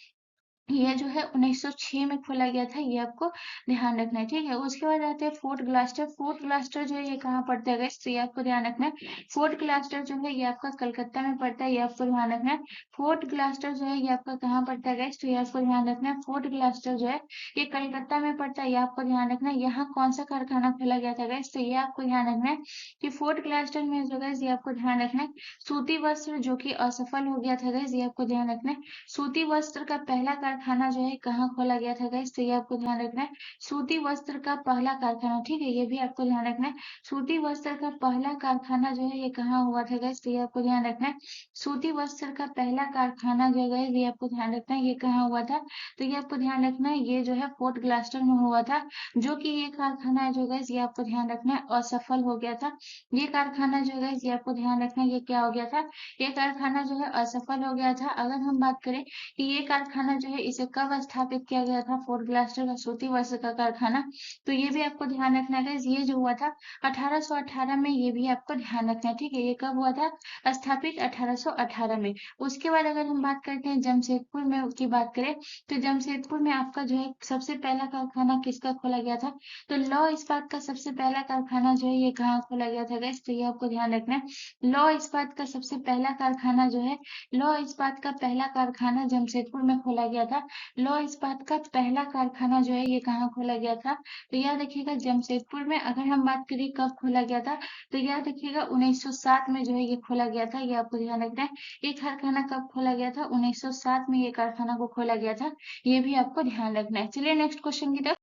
ये जो है 1906 में खोला गया था, ये आपको ध्यान रखना है, ठीक है। उसके बाद आते हैं फोर्ट ग्लास्टर। फोर्ट ग्लास्टर जो है ये कहाँ पड़ता है गाइस, तो ये आपको ध्यान रखना है। फोर्ट ग्लास्टर जो है ये आपका कलकत्ता में पड़ता है, ये आपको ध्यान रखना है। फोर्ट ग्लास्टर जो है ये आपका कहाँ पड़ता है गाइस, तो ये आपको ध्यान रखना है। फोर्ट ग्लास्टर जो है ये कलकत्ता में पड़ता है, ये आपको ध्यान रखना है। यहाँ कौन सा कारखाना खोला गया था गाइस, तो ये आपको ध्यान रखना है कि फोर्ट ग्लास्टर में जो गाइस ये आपको ध्यान रखना है सूती वस्त्र जो कि असफल हो गया था गाइस, ये आपको ध्यान रखना है। सूती वस्त्र का पहला कारखाना जो है कहाँ खोला गया था गाइस, तो ये आपको ध्यान रखना है। सूती वस्त्र का पहला कारखाना, ठीक है, ये भी आपको ध्यान रखना है। सूती वस्त्र का पहला कारखाना जो है ये कहाँ हुआ था गाइस, तो ये आपको ध्यान रखना है। सूती वस्त्र का पहला कारखाना जो है गाइस ये आपको ध्यान रखना है, ये कहाँ हुआ था, तो ये आपको ध्यान रखना है, ये जो है फोर्ट ग्लास्टर में हुआ था। जो कि ये कारखाना है जो गाइस ये आपको ध्यान रखना है असफल हो गया था। ये कारखाना जो है गाइस ये आपको ध्यान रखना है, ये क्या हो गया था, ये कारखाना जो है असफल हो गया था। अगर हम बात करें कि ये कारखाना जो है इसे कब स्थापित किया गया था, फोर्ट ग्लास्टर का सूती वस्त्र का कारखाना, तो ये भी आपको ध्यान रखना है गाइस, ये जो हुआ था 1818 में, ये भी आपको ध्यान रखना है, ठीक है। ये कब हुआ था, स्थापित 1818 में। उसके बाद अगर हम बात करते हैं जमशेदपुर में की बात करें, तो जमशेदपुर में आपका जो है सबसे पहला कारखाना किसका खोला गया था, तो लौह इस्पात का सबसे पहला कारखाना जो है ये कहाँ खोला गया था गाइस, तो ये आपको ध्यान रखना है। लौह इस्पात का सबसे पहला कारखाना जो है, लौह इस्पात का पहला कारखाना जमशेदपुर में खोला गया था। लौह इस्पात का पहला कारखाना जो है ये कहाँ खोला गया था, तो याद रखिएगा जमशेदपुर में। अगर हम बात करें कब खोला गया था, तो याद रखिएगा 1907 में जो है ये खोला गया था, ये आपको ध्यान रखना है। ये कारखाना कब खोला गया था, 1907 में ये कारखाना को खोला गया था, ये भी आपको ध्यान रखना है। चलिए नेक्स्ट क्वेश्चन की तरफ।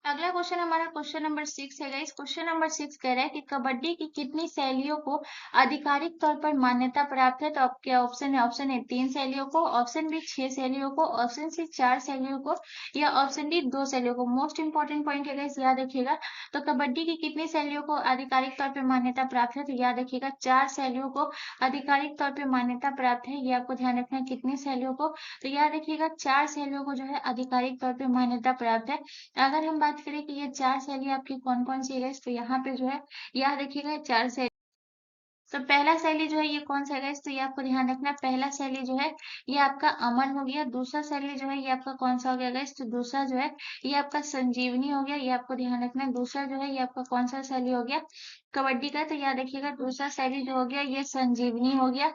अगला क्वेश्चन हमारा क्वेश्चन नंबर 6 है गाइस। क्वेश्चन नंबर 6 कह रहा है कि कबड्डी की कितनी शैलियों को आधिकारिक तौर पर मान्यता प्राप्त है, तो आपके ऑप्शन है, ऑप्शन ए 3 शैलियों को, ऑप्शन बी 6 शैलियों को, ऑप्शन सी 4 शैलियों को, या ऑप्शन डी 2 शैलियों को। मोस्ट इंपॉर्टेंट पॉइंट है गाइस, याद रखिएगा। तो कबड्डी की कितनी शैलियों को आधिकारिक तौर पर मान्यता प्राप्त है, तो याद रखिएगा 4 शैलियों को आधिकारिक तौर पर मान्यता प्राप्त है, ये आपको ध्यान रखना है। कितनी शैलियों को, तो याद रखिएगा 4 शैलियों को जो है आधिकारिक तौर पर मान्यता प्राप्त है। अगर हम बात करें कि ये 4 शैली आपकी कौन कौन सी है, तो यहाँ पे जो है याद रखिएगा 4 शैली। तो पहला शैली जो है ये कौन सा है, तो ये आपको ध्यान रखना है। पहला शैली जो है ये आपका अमन हो गया। दूसरा शैली जो है ये आपका कौन सा हो गया गाइस, तो दूसरा जो है ये आपका संजीवनी हो गया, ये आपको ध्यान रखना है। दूसरा जो है ये आपका कौन सा शैली हो गया कबड्डी का, तो याद रखिएगा दूसरा शैली जो हो गया ये संजीवनी हो गया।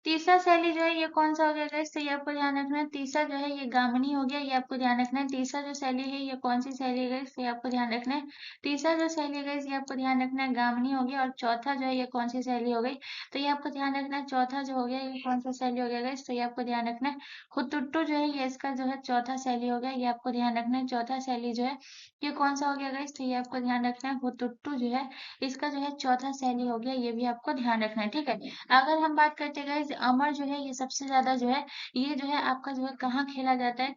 तीसरा शैली जो है ये कौन सा हो गया गाइस, तो ये आपको ध्यान रखना है। तीसरा जो है ये गामिनी हो गया, ये आपको ध्यान रखना है। तीसरा जो शैली है ये कौन सी शैली है गाइस, ये आपको ध्यान रखना है। तीसरा जो शैली है गाइस ये आपको ध्यान रखना है, गामिनी हो गया। और चौथा जो है ये कौन सी शैली हो गई, तो ये आपको ध्यान रखना है। चौथा जो हो गया ये कौन सा शैली हो गया गाइस, तो ये आपको ध्यान रखना है। हुतुटु जो है ये इसका जो है चौथा शैली हो गया, ये आपको ध्यान रखना है। चौथा शैली जो है ये कौन सा हो गया गाइस, तो ये आपको ध्यान रखना है। हुतुटु जो है इसका जो है चौथा शैली हो गया, ये भी आपको ध्यान रखना है, ठीक है। अगर हम बात करते हैं गाइस अमर जो है ये सबसे ज्यादा जो है ये जो है आपका जो है कहाँ खेला जाता है,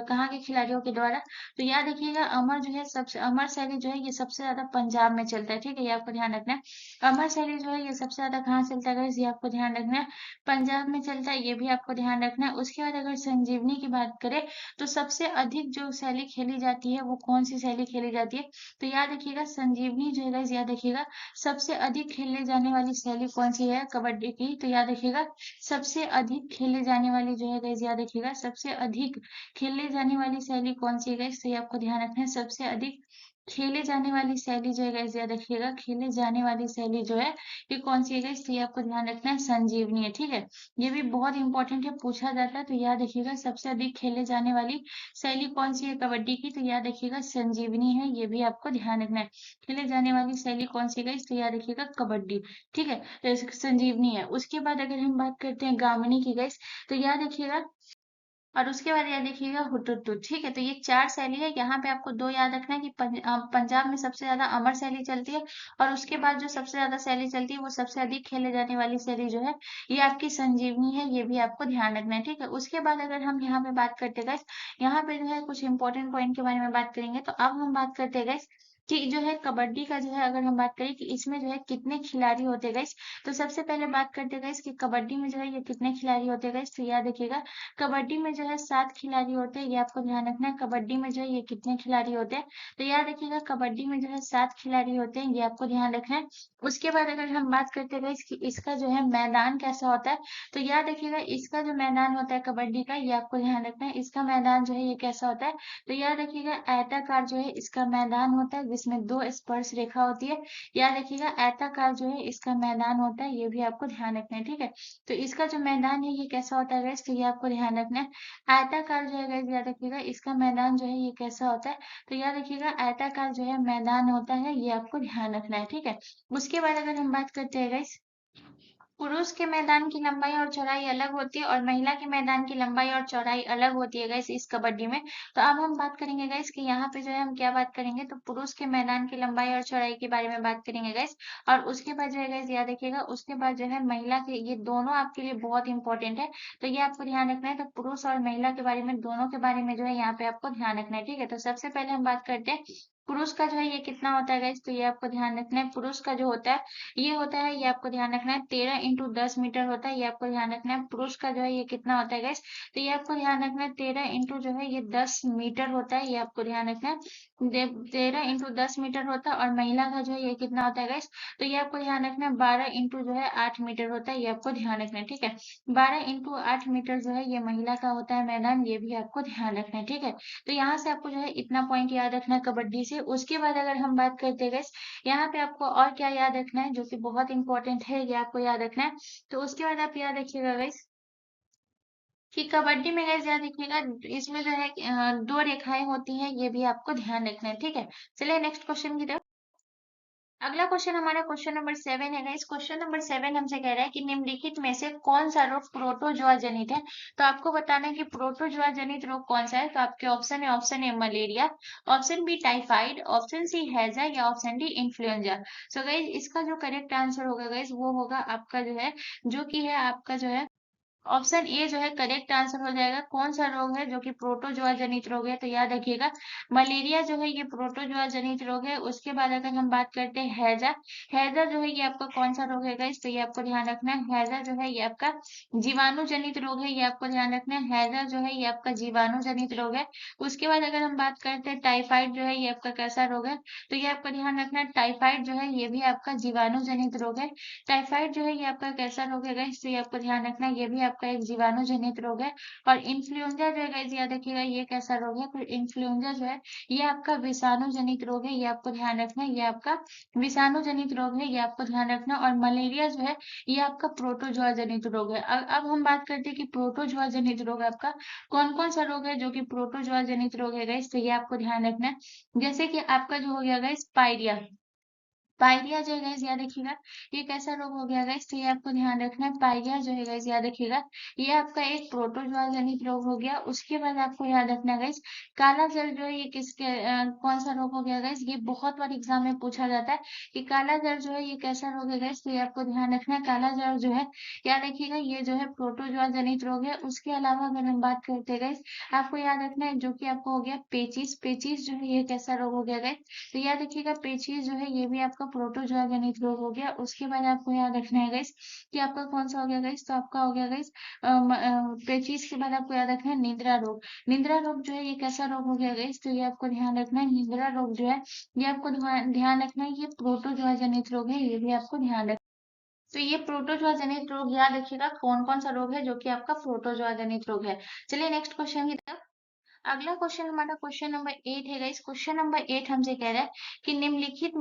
कहाँ के खिलाड़ियों के द्वारा, तो याद रखिएगा अमर जो है सबसे अमर शैली जो है ये सबसे ज्यादा पंजाब में चलता है, ठीक है, ये आपको ध्यान रखना है। अमर शैली जो है ये सबसे ज्यादा कहाँ चलता है गाइस, ये आपको ध्यान रखना है, पंजाब में चलता है, ये भी आपको ध्यान रखना है। उसके बाद अगर संजीवनी की बात करें तो सबसे अधिक जो शैली खेली जाती है वो कौन सी शैली खेली जाती है, तो याद रखिएगा संजीवनी जो है गाइस, याद रखिएगा सबसे अधिक खेलने जाने वाली शैली कौन सी है कबड्डी की, तो याद रखिएगा रखिएगा सबसे अधिक खेले जाने वाली जो है गाइस याद रखिएगा सबसे अधिक खेले जाने वाली शैली कौन सी है गाइस, तो ये आपको ध्यान रखना है सबसे अधिक खेले जाने वाली शैली जो है गाइस याद रखिएगा खेले जाने वाली शैली जो है ये कौन सी है गाइस, तो ये आपको ध्यान रखना है संजीवनी है। ठीक है, ये भी बहुत इंपॉर्टेंट है, पूछा जाता है, तो याद रखिएगा सबसे अधिक खेले जाने वाली शैली कौन सी है कबड्डी की, तो याद रखिएगा संजीवनी है, ये भी आपको ध्यान रखना है। खेले जाने वाली शैली कौन सी गाइस, तो याद रखिएगा कबड्डी। ठीक है, तो संजीवनी है। उसके बाद अगर हम बात करते हैं गामिनी की गाइस, तो याद रखिएगा और उसके बाद याद रखिएगा हुटुटु। ठीक है, तो ये 4 शैली है। यहाँ पे आपको 2 याद रखना है कि पंजाब में सबसे ज्यादा अमर शैली चलती है और उसके बाद जो सबसे ज्यादा शैली चलती है वो सबसे अधिक खेले जाने वाली शैली जो है ये आपकी संजीवनी है, ये भी आपको ध्यान रखना है। ठीक है, उसके बाद अगर हम यहाँ पे बात करते हैं यहाँ पे जो है कुछ इंपॉर्टेंट पॉइंट के बारे में बात करेंगे। तो अब हम बात करते हैं कि जो है कबड्डी का जो है अगर हम बात करें कि इसमें जो है कितने खिलाड़ी होते हैं गाइस, तो सबसे पहले बात करते हैं गाइस कि कबड्डी में जो है ये कितने खिलाड़ी होते हैं गाइस, तो याद रखिएगा कबड्डी में जो है 7 खिलाड़ी होते हैं, ये आपको ध्यान रखना है। कबड्डी में जो है ये कितने खिलाड़ी होते हैं, तो याद रखिएगा कबड्डी में जो है 7 खिलाड़ी होते हैं, ये आपको ध्यान रखना है। उसके बाद अगर हम बात करते हैं कि इसका जो है मैदान कैसा होता है, तो याद रखिएगा इसका जो मैदान होता है कबड्डी का, ये आपको ध्यान रखना है। इसका मैदान जो है ये कैसा होता है, तो याद रखिएगा आयताकार जो है इसका मैदान होता है जिसमें 2 स्पर्श रेखा होती है। याद रखिएगा आयताकार जो है इसका मैदान होता है, ये भी आपको ध्यान रखना है। ठीक है, तो इसका जो मैदान है ये कैसा होता है गाइस, तो ये आपको ध्यान रखना है। आयताकार जो है गाइस याद रखिएगा इसका मैदान जो है ये कैसा होता है, तो याद रखिएगा आयताकार जो है मैदान होता है, ये आपको ध्यान रखना है। ठीक है, उसके बाद अगर हम बात करते हैं गाइस पुरुष के मैदान की लंबाई और चौड़ाई अलग होती है और महिला के मैदान की लंबाई और चौड़ाई अलग होती है गाइस इस कबड्डी में। तो अब हम बात करेंगे गाइस कि यहाँ पे जो है हम क्या बात करेंगे, तो पुरुष के मैदान की लंबाई और चौड़ाई के बारे में बात करेंगे गाइस। और उसके बाद जो है गाइस याद रखिएगा उसके बाद जो है महिला के, ये दोनों आपके लिए बहुत इंपॉर्टेंट है, तो ये आपको ध्यान रखना है। तो पुरुष और महिला के बारे में दोनों के बारे में जो है यहाँ पे आपको ध्यान रखना है। ठीक है, तो सबसे पहले हम बात करते हैं पुरुष का जो है ये कितना होता है गाइस, तो ये आपको ध्यान रखना है। पुरुष का जो होता है ये होता है, ये आपको ध्यान रखना है 13 × 10 मीटर होता है, ये आपको ध्यान रखना है। पुरुष का जो है ये कितना होता है गाइस, तो ये आपको ध्यान रखना है 13 इंटू जो है ये 10 मीटर होता है, ये आपको ध्यान रखना है। 13 × 10 मीटर होता है और महिला का जो है ये कितना होता है गाइस, तो ये आपको ध्यान रखना है 12 इंटू जो है 8 मीटर होता है, ये आपको ध्यान रखना है। ठीक है, 12 × 8 मीटर जो है ये महिला का होता है मैदान, ये भी आपको ध्यान रखना है। ठीक है, तो यहाँ से आपको जो है इतना पॉइंट याद रखना है कबड्डी से। उसके बाद अगर हम बात करते हैं गाइस यहाँ पे आपको और क्या याद रखना है जो कि बहुत इंपॉर्टेंट है, ये आपको याद रखना है। तो उसके बाद आप याद रखिएगा गाइस कि कबड्डी में गाइस याद रखिएगा इसमें जो है 2 रेखाएं होती हैं, ये भी आपको ध्यान रखना है। ठीक है, चलिए नेक्स्ट क्वेश्चन की तरफ। अगला क्वेश्चन हमारा क्वेश्चन नंबर 7 है गाइस। क्वेश्चन नंबर 7 हमसे कह रहा है कि निम्नलिखित में से कौन सा रोग प्रोटोजोआ जनित है। तो आपको बताना है कि प्रोटोजोआ जनित रोग कौन सा है। तो आपके ऑप्शन है, option A malaria, option B typhoid, option C हैजा या option D influenza. So guys इसका जो करेक्ट आंसर होगा गाइस वो होगा आपका जो है जो कि है आपका जो है ऑप्शन ए जो है करेक्ट आंसर हो जाएगा। कौन सा रोग है जो कि प्रोटोजोआ जनित रोग है, तो याद रखिएगा मलेरिया जो है ये प्रोटोजोआ जनित रोग है। उसके बाद अगर हम बात करते हैं हैजा, हैजा जो है ये आपका कौन सा रोग है गाइस, तो ये आपको ध्यान रखना है। हैजा जो है ये आपका जीवाणु जनित रोग है, ये आपको ध्यान रखना है। हैजा जो है ये आपका जीवाणु जनित रोग है। उसके बाद अगर हम बात करते हैं टाइफाइड जो है ये आपका कैसा रोग है, तो ये आपको ध्यान रखना है। टाइफाइड जो है ये भी आपका जीवाणु जनित रोग है। टाइफाइड जो है ये आपका कैसा रोग है गाइस, तो ये आपको ध्यान रखना है, ये भी आपका एक जीवाणु जनित रोग है। और इन्फ्लुएंजा जो है गाइस याद रखिएगा ये कैसा रोग है, तो इन्फ्लुएंजा जो है ये आपका विषाणु जनित रोग है, ये आपको ध्यान रखना है। ये आपका विषाणु जनित रोग है, ये आपको ध्यान रखना। और मलेरिया जो है ये आपका प्रोटोजोआ जनित रोग है। अब हम बात करते हैं कि प्रोटोजोआ जनित रोग आपका कौन कौन सा रोग है जो कि प्रोटोजोआ जनित रोग है गाइस, तो ये आपको ध्यान रखना है। जैसे कि आपका जो हो गया गाइस पायरिया, पायरिया जो है गाइस याद रखिएगा ये कैसा रोग हो गया गाइस, तो ये आपको ध्यान रखना है। पायरिया जो है गाइस याद रखिएगा ये आपका एक प्रोटोजोआ जनित रोग हो गया। उसके बाद आपको याद रखना है गाइस काला जल जो है ये किसके कौन सा रोग हो गया गाइस, ये बहुत बार एग्जाम में पूछा जाता है कि काला जल जो है ये कैसा रोग है गाइस, तो ये आपको ध्यान रखना है। काला जल जो है याद रखिएगा ये जो है प्रोटोजोआ जनित रोग है। उसके अलावा अगर हम बात करते हैं गाइस आपको याद रखना है जो कि आपको हो गया पेचिस, पेचिस जो है ये कैसा रोग हो गया गाइस, तो याद रखिएगा पेचिस जो है ये भी आपका प्रोटोजोआ जनित रोग हो गया। उसके बाद आपको याद रखना है गाइस कि आपका कौन सा हो गया गाइस, तो आपका हो गया गाइस पेचिस के बाद आपको याद रखना है निद्रा रोग। निद्रा रोग जो है ये कैसा रोग हो गया गाइस, तो ये आपको ध्यान रखना है। निद्रा रोग जो है ये आपको ध्यान रखना है, ये प्रोटोजोआ जनित रोग है, ये भी आपको ध्यान रखना है। तो ये प्रोटोजोआ जनित रोग याद रखिएगा कौन कौन सा रोग है जो कि आपका प्रोटोजोआ जनित रोग है। चलिए नेक्स्ट क्वेश्चन की तरफ। अगला क्वेश्चन हमारा क्वेश्चन नंबर 8 है गाइस। क्वेश्चन नंबर 8 हमसे कह रहा है कि निम्नलिखित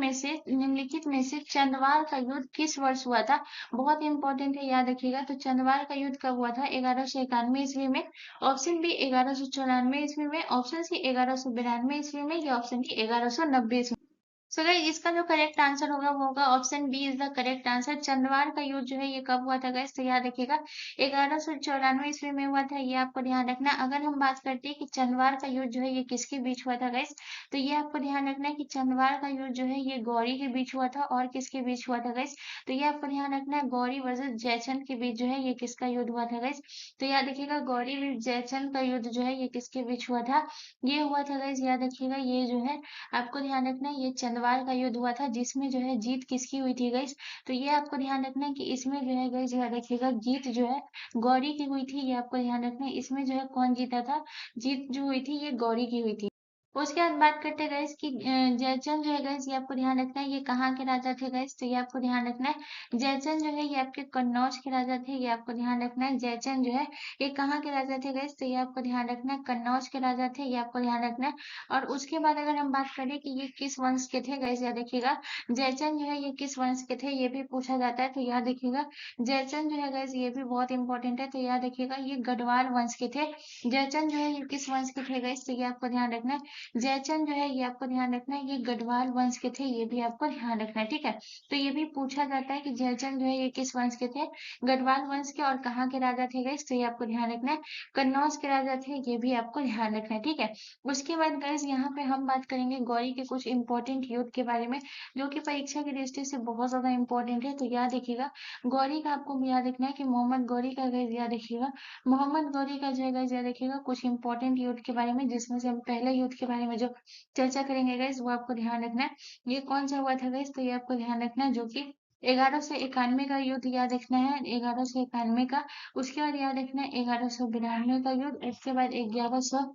में से चंद्रवाल का युद्ध किस वर्ष हुआ था। बहुत इंपॉर्टेंट है, याद रखिएगा। तो चंद्रवाल का युद्ध कब हुआ था? 1191 ईस्वी में। ऑप्शन बी 1194 ईस्वी में, ऑप्शन सी 1192 ईस्वी में, या ऑप्शन डी 1190 ईस्वी में। सो गाइस इसका जो करेक्ट आंसर होगा वो होगा option B is the correct answer. Chandawar का युद्ध जो है ये कब हुआ था गाइस? तो याद रखिएगा 1194 ईस्वी में हुआ था, ये आपको ध्यान रखना। अगर हम बात करते हैं कि चंद्रवार का युद्ध जो है ये किसके बीच हुआ था गाइस, तो ये आपको ध्यान रखना है कि चंद्रवार का युद्ध जो है ये गौरी के बीच हुआ था। और किसके बीच हुआ था गाइस? तो ये आपको ध्यान रखना है गौरी वर्सेस जयचंद के बीच जो है ये किसका युद्ध हुआ था गाइस। तो याद रखिएगा गौरी वर्सेस जयचंद का युद्ध जो है ये किसके बीच हुआ था? ये हुआ था गाइस, याद रखिएगा ये जो है आपको ध्यान रखना है ये चंद्रवाल का युद्ध हुआ था, जिसमें जो है जीत किसकी हुई थी गाइस। तो ये आपको ध्यान रखना है कि इसमें जो है गाइस याद रखिएगा जीत जो है गौरी की हुई थी। ये आपको ध्यान रखना है इसमें जो है कौन जीता था, जीत जो हुई थी ये गौरी की हुई थी। उसके बाद बात करते हैं गाइस कि जयचंद जो है गाइस ये आपको ध्यान रखना है ये कहाँ के राजा थे गाइस। तो ये आपको ध्यान रखना है जयचंद जो है ये आपके कन्नौज के राजा थे। ये आपको ध्यान रखना है जयचंद जो है ये कहाँ के राजा थे गाइस। तो ये आपको ध्यान रखना है कन्नौज के राजा थे, ये आपको ध्यान रखना है। और उसके बाद अगर हम बात करें कि ये किस वंश के थे गाइस, याद रखिएगा जयचंद जो है ये किस वंश के थे ये भी पूछा जाता है। तो याद रखिएगा जयचंद जो है गाइस ये भी बहुत इंपॉर्टेंट है। तो याद रखिएगा ये गढ़वाल वंश के थे। जयचंद जो है ये किस वंश के थे गाइस, तो ये आपको ध्यान रखना है जयचंद जो है ये आपको ध्यान रखना है ये गढ़वाल वंश के थे। ये भी आपको ध्यान रखना है, ठीक है। तो ये भी पूछा जाता है कि जयचंद जो है ये किस वंश के थे, गढ़वाल वंश के। और कहाँ के राजा थे गाइस, तो ये आपको ध्यान रखना है कन्नौज के राजा थे। ये भी आपको ध्यान रखना है, ठीक है। उसके बाद गाइस यहाँ पे हम बात करेंगे गौरी के कुछ इंपॉर्टेंट युद्ध के बारे में, जो कि परीक्षा की दृष्टि से बहुत ज्यादा इंपॉर्टेंट है। तो याद रखिएगा गौरी का आपको याद रखना है कि मोहम्मद गौरी का गाइस याद रखिएगा मोहम्मद गौरी का जो है गाइस याद रखिएगा कुछ इंपॉर्टेंट युद्ध के बारे में, जिसमें से हम पहले युद्ध के बारे में जो चर्चा करेंगे गाइस वो आपको ध्यान रखना है। ये कौन सा हुआ था गाइस, तो ये आपको ध्यान रखना है जो कि 1191 का युद्ध याद रखना है 1191 का। उसके बाद याद रखना है 1192 का युद्ध। उसके बाद 1100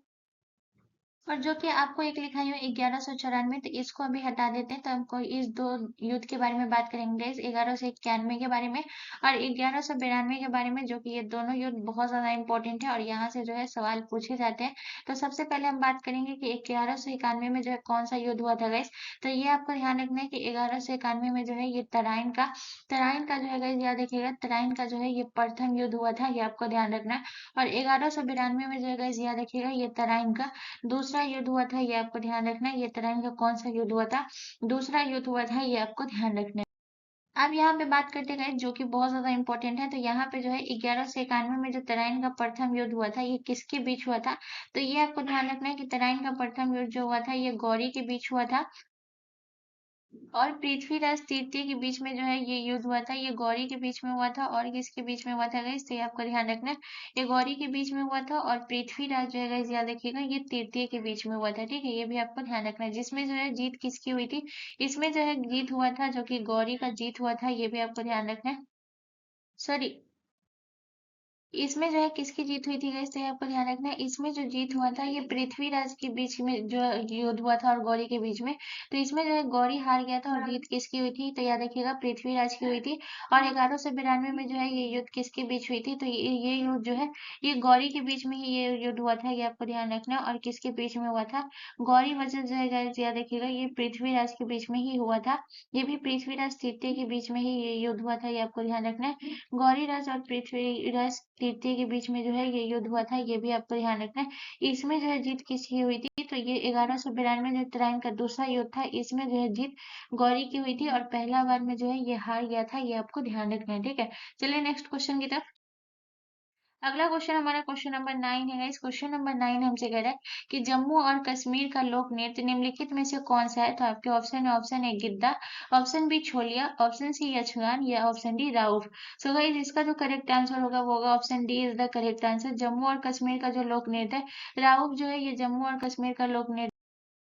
और जो कि आपको एक लिखाई हुई 1194, तो इसको अभी हटा देते हैं। तो हमको इस दो युद्ध के बारे में बात करेंगे इस 1191 के बारे में और 1192 के बारे में, जो कि ये दोनों युद्ध बहुत ज्यादा इंपॉर्टेंट है और यहाँ से जो है सवाल पूछे जाते हैं। तो सबसे पहले हम बात करेंगे कि 1191 में जो है कौन सा युद्ध हुआ था गाइस। तो ये आपको ध्यान रखना है कि 1191 में जो है ये तराइन का जो है गाइस याद रखिएगा तराइन का जो है ये प्रथम युद्ध हुआ था। ये आपको ध्यान रखना है। और 1192 में जो है गाइस याद रखिएगा ये तराइन का दूसरा युद्ध हुआ था। ये आपको ध्यान रखना है। ये तराइन का कौन सा युद्ध हुआ था, दूसरा युद्ध हुआ था। ये आपको ध्यान रखना है। अब यहाँ पे बात करते गए जो कि बहुत ज्यादा इंपॉर्टेंट है। तो यहाँ पे जो है 1191 में जो तराइन का प्रथम युद्ध हुआ था ये किसके बीच हुआ था, तो ये आपको ध्यान रखना है कि तराइन का प्रथम युद्ध जो हुआ था ये गौरी के बीच हुआ था। और पृथ्वीराज तृतीय के बीच में जो है ये युद्ध हुआ था। ये गौरी के बीच में हुआ था और किसके बीच में हुआ था गाइस, तो ये आपको ध्यान रखना है ये गौरी के बीच में हुआ था और पृथ्वीराज जो है गाइस याद रखिएगा ये तृतीय के बीच में हुआ था, ठीक है। ये भी आपको ध्यान रखना है। जिसमें जो है जीत किसकी हुई थी, इसमें जो है जीत हुआ था जो कि गौरी का जीत हुआ था। ये भी आपको ध्यान रखना है। सॉरी, इसमें जो है किसकी जीत हुई थी गाइस, तो ये आपको ध्यान रखना है इसमें जो जीत हुआ था ये पृथ्वीराज के बीच में जो युद्ध हुआ था और गौरी के बीच में। तो इसमें जो है गौरी हार गया था और जीत किसकी हुई थी, तो याद रखिएगा पृथ्वीराज की हुई थी। और 1192 में जो है ये युद्ध किसके बीच हुई थी, तो ये युद्ध जो है ये गौरी के बीच में ही ये युद्ध हुआ था। ये आपको ध्यान रखना है। और किसके बीच में हुआ था, गौरी वर्सेस जो है गाइस याद रखिएगा ये पृथ्वीराज के बीच में ही हुआ था। ये भी पृथ्वीराज तृतीय के बीच में ही ये युद्ध हुआ था। ये आपको ध्यान रखना है। गौरीराज और पृथ्वीराज तृतीय के बीच में जो है ये युद्ध हुआ था। ये भी आपको ध्यान रखना है। इसमें जो है जीत किसकी हुई थी, तो ये 1192 जो तराइन का दूसरा युद्ध था इसमें जो है जीत गौरी की हुई थी और पहला बार में जो है ये हार गया था। ये आपको ध्यान रखना है, ठीक है। चलिए नेक्स्ट क्वेश्चन की तरफ। अगला क्वेश्चन हमारा क्वेश्चन नंबर 9 है। इस क्वेश्चन नंबर 9 हमसे कह रहा है कि जम्मू और कश्मीर का लोक नृत्य निम्नलिखित में से कौन सा है। तो आपके ऑप्शन है, option A Giddha, option B Chholiya, option C Yakshagana, या option D Rouf. So guys इसका जो करेक्ट आंसर होगा वो होगा option D is the correct answer. Jammu और कश्मीर का जो लोक नृत्य है राउफ जो है ये जम्मू और कश्मीर का लोक नृत्य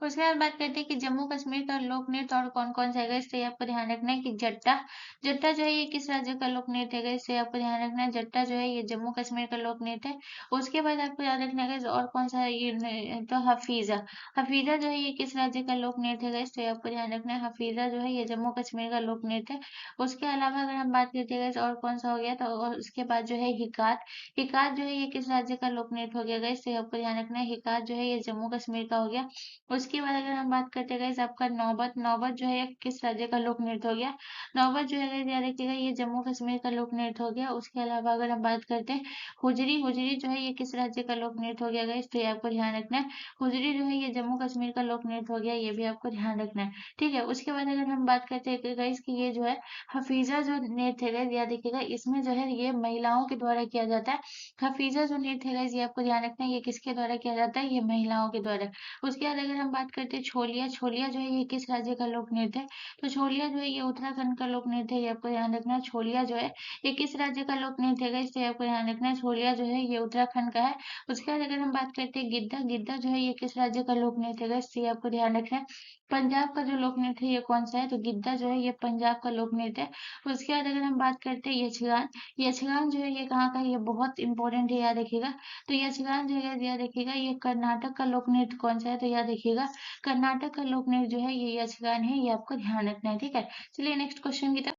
उसके बाद बात करते हैं कि जम्मू कश्मीर का लोक नृत्य और कौन-कौन सा है गाइस, तो ये आपको ध्यान रखना है कि जट्टा। जट्टा जो है ये किस राज्य का लोक नृत्य है गाइस, तो ये आपको ध्यान रखना है जट्टा जो है ये जम्मू कश्मीर का लोक नृत्य है। उसके बाद आपको याद रखना है गाइस और कौन सा है ये तो हफीजा। हफीजा जो है ये किस राज्य का लोक नृत्य है गाइस, तो ये आपको ध्यान रखना है हफीजा जो है ये जम्मू कश्मीर का लोक नृत्य है। उसके अलावा अगर हम बात करते हैं गाइस और कौन सा हो गया, तो और उसके बाद जो है हिकार। हिकार जो है ये किस राज्य का लोक नृत्य हो गया गाइस, तो ये आपको ध्यान रखना है हिकार जो है ये जम्मू कश्मीर का हो गया। उसके बाद अगर हम बात करते हैं गाइस आपका नौबत। नौबत जो है किस राज्य का लोक नृत्य हो गया। नौबत जो है गाइस याद रखिएगा ये जम्मू कश्मीर का लोक नृत्य हो गया। उसके अलावा अगर हम बात करते हैं हुजरी। हुजरी जो है ये किस राज्य का लोक नृत्य हो गया गाइस, तो ये आपको ध्यान रखना है। हुजरी जो है ये जम्मू कश्मीर का लोक नृत्य हो गया, ये भी आपको ध्यान रखना है। ठीक है, उसके बाद अगर हम बात करते हैं कि गाइस कि ये जो है हफीजा जो नृत्य है गाइस याद रखिएगा इसमें जो है ये महिलाओं के द्वारा किया जाता है। हफीजा जो नृत्य है गाइस ये आपको ध्यान रखना है ये किसके द्वारा किया जाता है, ये महिलाओं के द्वारा। उसके बाद अगर हम बात करते हैं छोलिया। छोलिया जो है ये किस राज्य का लोक नृत्य है, तो छोलिया जो है ये उत्तराखंड का लोक नृत्य है, ये आपको ध्यान रखना है। छोलिया जो है ये किस राज्य का लोक नृत्य है इससे आपको ध्यान रखना है। छोलिया जो है ये उत्तराखंड का है। उसके बाद अगर हम बात करते हैं गिद्धा। गिद्धा जो है ये किस राज्य का लोक नृत्य है इससे आपको ध्यान रखना है। पंजाब का जो लोक नृत्य है ये कौन सा है, तो गिद्धा जो है ये पंजाब का लोक नृत्य है। उसके बाद अगर हम बात करते हैं यक्षगान। यक्षगान जो है ये कहाँ का है, ये बहुत इंपॉर्टेंट है याद रखिएगा। तो यक्षगान जो है याद रखिएगा ये कर्नाटक का लोक नृत्य कौन सा है, तो याद रखिएगा कर्नाटक का लोक नृत्य जो है ये यक्षगान है, ये आपको ध्यान रखना है। ठीक है, चलिए नेक्स्ट क्वेश्चन की तरफ।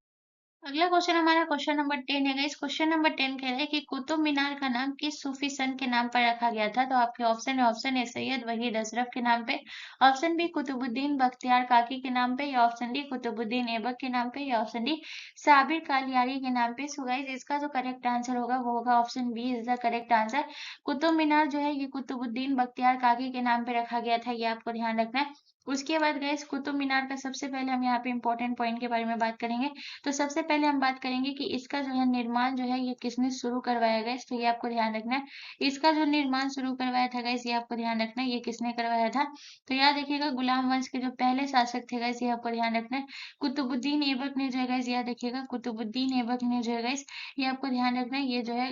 अगला क्वेश्चन हमारा क्वेश्चन नंबर 10 है। इस क्वेश्चन नंबर 10 कह रहा है कि कुतुब मीनार का नाम किस सूफी संत के नाम पर रखा गया था, तो आपके ऑप्शन है ऑप्शन ए सैयद वहीद अशरफ के नाम पे, ऑप्शन बी कुतुबुद्दीन बख्तियार काकी के नाम पे, या ऑप्शन डी कुतुबुद्दीन ऐबक के नाम पे, या ऑप्शन डी साबिर कालियारी के नाम पे। सो गाइस इसका जो करेक्ट आंसर होगा वो होगा option B is the correct answer. Qutub Minar जो है ये कुतुबुद्दीन बख्तियार काकी के नाम पे रखा गया था, ये आपको ध्यान रखना है। उसके बाद गए कुतुब मीनार का सबसे पहले हम यहाँ पे इंपॉर्टेंट पॉइंट के बारे में बात करेंगे। तो सबसे पहले हम बात करेंगे कि इसका जो है निर्माण जो है ये किसने शुरू करवाया गया, तो ये आपको ध्यान रखना है। इसका जो निर्माण शुरू करवाया था गाइस ये आपको ध्यान रखना है, ये किसने करवाया था, तो याद रखिएगा गुलाम वंश के जो पहले शासक थे गाइस ये आपको ध्यान रखना है। कुतुबुद्दीन ऐबक ने जो है गाइस याद रखिएगा कुतुबुद्दीन ऐबक ने जो है गाइस ये आपको ध्यान रखना है, ये जो है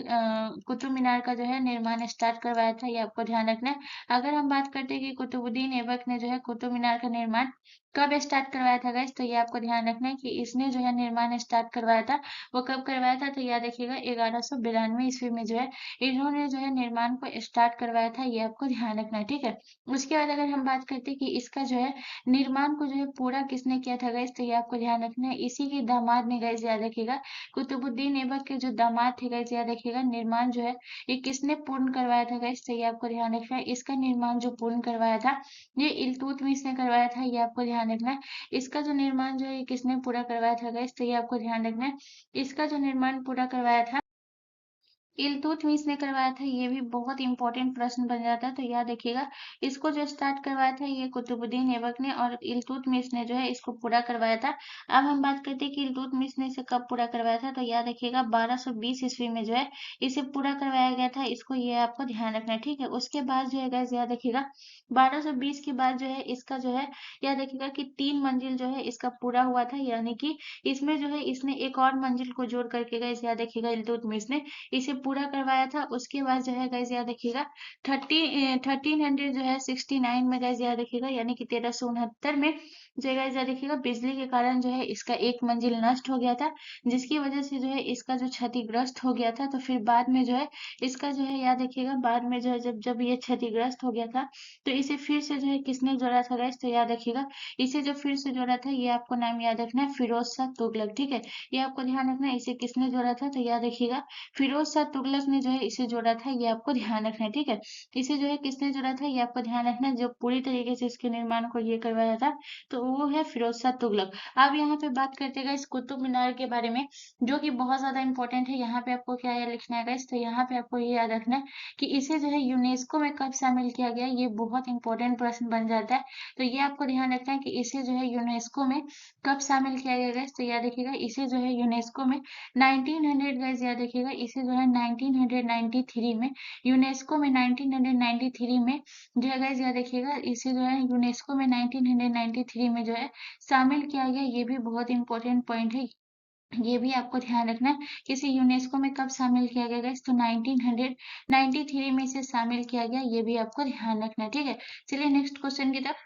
कुतुब मीनार का जो है निर्माण स्टार्ट करवाया था, ये आपको ध्यान रखना है। अगर हम बात करते हैं कि कुतुबुद्दीन ऐबक ने जो है कुतुब मीनार का निर्माण कब स्टार्ट करवाया था गाइस, तो ये आपको ध्यान रखना है कि इसने जो है निर्माण स्टार्ट करवाया था वो कब करवाया था, तो याद रखिएगा 1192 ईस्वी में जो है इन्होंने जो है निर्माण को स्टार्ट करवाया था, ये आपको ध्यान रखना है। ठीक है, उसके बाद अगर हम बात करते हैं कि इसका जो है निर्माण को जो है पूरा किसने किया था गाइस, तो ये आपको ध्यान रखना है इसी के दामाद ने गाइस याद रखिएगा कुतुबुद्दीन ऐबक के जो दामाद थे गाइस याद रखिएगा निर्माण जो है ये किसने पूर्ण करवाया था गाइस, तो ये आपको ध्यान रखना है इसका निर्माण जो पूर्ण करवाया था ये इल्तुतमिश ने करवाया था, ये आपको ध्यान रखना है। इसका जो निर्माण जो है ये किसने पूरा करवाया था गाइस, तो ये आपको ध्यान रखना है इसका जो निर्माण पूरा करवाया था इल्तुतमिश ने करवाया था, ये भी बहुत इंपॉर्टेंट प्रश्न बन जाता है, तो याद रखिएगा इसको जो स्टार्ट करवाया था ये कुतुबुद्दीन ऐबक ने और इल्तुतमिश ने जो है इसको पूरा करवाया था। अब हम बात करते हैं कि इल्तुतमिश ने इसे कब पूरा करवाया था, तो याद रखिएगा 1220 ईस्वी में जो है इसे पूरा करवाया गया था, इसको ये आपको ध्यान रखना है। ठीक है, उसके बाद जो है गाइस याद रखिएगा 1220 के बाद जो है इसका जो है याद रखिएगा कि 3 मंजिल जो है इसका पूरा हुआ था, यानी कि इसमें जो है इसने एक और मंजिल को जोड़ करके गाइस याद रखिएगा इल्तुतमिश ने इसे पूरा करवाया था। उसके बाद जो है गाइस याद रखिएगा 1300 जो है 69 में गाइस याद रखिएगा यानी कि 1369 में जो है गाइस याद रखिएगा बिजली के कारण जो है इसका एक मंजिल नष्ट हो गया था, जिसकी वजह से जो है इसका जो क्षतिग्रस्त हो गया था। तो फिर बाद में जो है इसका जो है याद रखिएगा बाद में जो है जब जब ये क्षतिग्रस्त हो गया था तो इसे फिर से जो है किसने जोड़ा था गाइस, तो याद रखिएगा इसे जो फिर से जोड़ा था ये आपको नाम याद रखना है फिरोज शाह तुगलक। ठीक है, ये आपको ध्यान रखना है इसे किसने जोड़ा था, तो याद रखिएगा फिरोज शाह तुगलक ने जो है इसे जोड़ा था, ये आपको ध्यान रखना है। ठीक है, इसे जो है किसने जोड़ा था ये आपको ध्यान रखना है, जो पूरी तरीके से इसके निर्माण को ये करवाया था तो वो है फिरोज शाह तुगलक। अब यहाँ पे बात करते हैं इस कुतुब मीनार के बारे में जो कि बहुत ज्यादा इंपॉर्टेंट है। यहाँ पे आपको क्या है लिखना है गाइस, तो यहाँ पे आपको ये याद रखना है कि इसे जो है यूनेस्को में कब शामिल किया गया, ये बहुत इंपॉर्टेंट प्रश्न बन जाता है। तो ये आपको ध्यान रखना है कि इसे जो है यूनेस्को में कब शामिल किया गया गाइस, तो याद रखिएगा इसे जो है यूनेस्को में 1900 गाइस याद रखिएगा इसे जो है 1993 में यूनेस्को में 1993 में जो है गाइस याद रखिएगा इसे जो है यूनेस्को में 1993 में जो है शामिल किया गया, ये भी बहुत इंपॉर्टेंट पॉइंट है। ये भी आपको ध्यान रखना है कि इसे यूनेस्को में कब शामिल किया गया गाइस, तो 1993 में इसे शामिल किया गया, ये भी आपको ध्यान रखना है। ठीक है, चलिए नेक्स्ट क्वेश्चन की तरफ।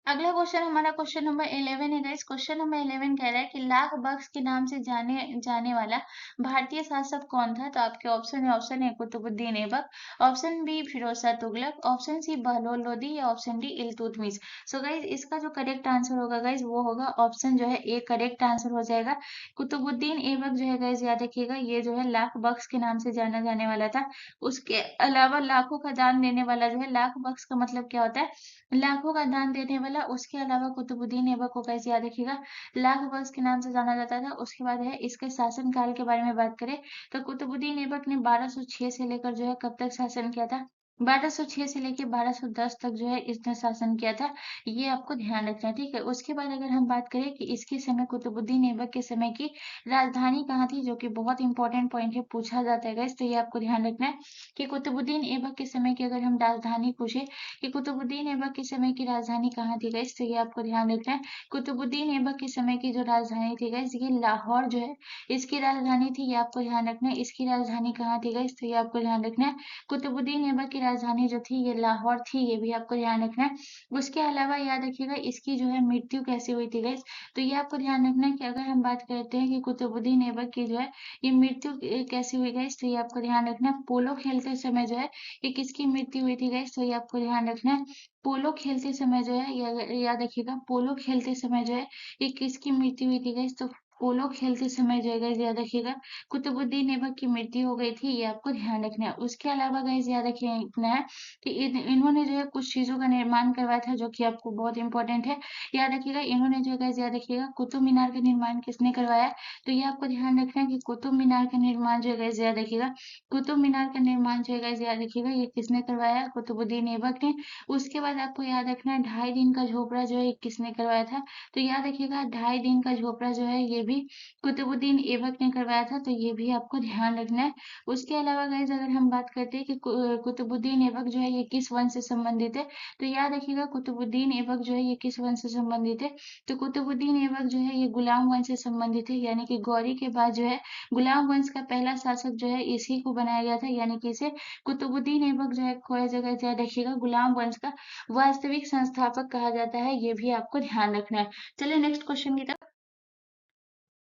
अगला क्वेश्चन हमारा क्वेश्चन नंबर 11 है गाइस। क्वेश्चन नंबर 11 कह रहा है कि लाख बख्श के नाम से जाने जाने वाला भारतीय शासक कौन था? तो आपके ऑप्शन है, option A Qutbuddin Aibak, option B Firoz Shah Tughlaq, option C Bahlol Lodi या option D Iltutmish. So guys इसका जो करेक्ट आंसर होगा गाइस वो होगा ऑप्शन जो है ए करेक्ट आंसर हो जाएगा। कुतुबुद्दीन ऐबक जो है गाइस याद रखिएगा ये जो है लाख बख्श के नाम से जाना जाने वाला था। उसके अलावा लाखों का दान देने वाला जो है, लाख बख्श का मतलब क्या होता है? लाखों का दान देने वाला। उसके अलावा कुतुबुद्दीन ऐबक को कैसे याद रखिएगा, लाख बख्श के नाम से जाना जाता था। उसके बाद है इसके शासन काल के बारे में बात करें तो कुतुबुद्दीन ऐबक ने 1206 से लेकर जो है कब तक शासन किया था? 1206 से लेकर 1210 तक जो है इसने शासन किया था। ये आपको ध्यान रखना है, ठीक है। उसके बाद अगर हम बात करें कि इसके समय कुतुबुद्दीन ऐबक के समय की राजधानी कहाँ थी, जो कि बहुत इंपॉर्टेंट पॉइंट है, पूछा जाता है गाइस, तो ये आपको ध्यान रखना है कि कुतुबुद्दीन ऐबक के समय की अगर हम राजधानी पूछे कि कुतुबुद्दीन ऐबक के समय की राजधानी कहाँ थी गाइस, तो ये आपको ध्यान रखना है। कुतुबुद्दीन ऐबक के समय की जो राजधानी थी गाइस ये लाहौर जो है इसकी राजधानी थी, ये आपको ध्यान रखना है। इसकी राजधानी कहाँ थी गाइस, तो ये आपको ध्यान रखना है। कुतुबुद्दीन ऐबक की राजधानी जो थी ये लाहौर थी, ये भी आपको ध्यान रखना है। उसके अलावा याद रखिएगा इसकी जो है मृत्यु कैसे हुई थी गाइस, तो ये आपको ध्यान रखना है कि अगर हम बात करते हैं कि कुतुबुद्दीन ऐबक की जो है ये मृत्यु कैसे हुई गाइस, तो ये आपको ध्यान रखना है। पोलो खेलते समय जो है ये किसकी मृत्यु हुई थी गाइस, तो ये आपको ध्यान रखना है। पोलो खेलते समय जो है याद रखिएगा, पोलो खेलते समय जो है ये किसकी मृत्यु हुई थी गाइस, तो पोलो खेलते समय जो है गाइस याद रखिएगा कुतुबुद्दीन ऐबक की मृत्यु हो गई थी, ये आपको ध्यान रखना है। उसके अलावा गाइस याद रखना है कि इन्होंने जो है कुछ चीजों का निर्माण करवाया था जो कि आपको बहुत इंपॉर्टेंट है। याद रखिएगा इन्होंने जो है गाइस याद रखिएगा कुतुब मीनार का निर्माण किसने करवाया, तो ये आपको ध्यान रखना है कि कुतुब मीनार का निर्माण जो है गाइस याद रखिएगा, कुतुब मीनार का निर्माण जो है गाइस याद रखिएगा ये किसने करवाया, कुतुबुद्दीन ऐबक ने। उसके बाद आपको याद रखना है 2.5 दिन का झोपड़ा जो है किसने करवाया था, तो याद रखिएगा 2.5 दिन का झोपड़ा जो है ये भी कुतुबुद्दीन ऐबक ने करवाया था, तो ये भी आपको ध्यान रखना है। उसके अलावा गाइस अगर हम बात करते हैं कि कुतुबुद्दीन ऐबक जो है ये किस वंश से संबंधित है, तो याद रखिएगा कुतुबुद्दीन ऐबक जो है ये किस वंश से संबंधित है, तो कुतुबुद्दीन ऐबक जो है ये गुलाम वंश से संबंधित है, यानी कि गौरी के बाद जो है गुलाम वंश का पहला शासक जो है इसी को बनाया गया था, यानी कि इसे कुतुबुद्दीन ऐबक जो है कोई जगह याद रखिएगा गुलाम वंश का वास्तविक संस्थापक कहा जाता है, ये भी आपको ध्यान रखना है। चलिए नेक्स्ट क्वेश्चन की तरफ।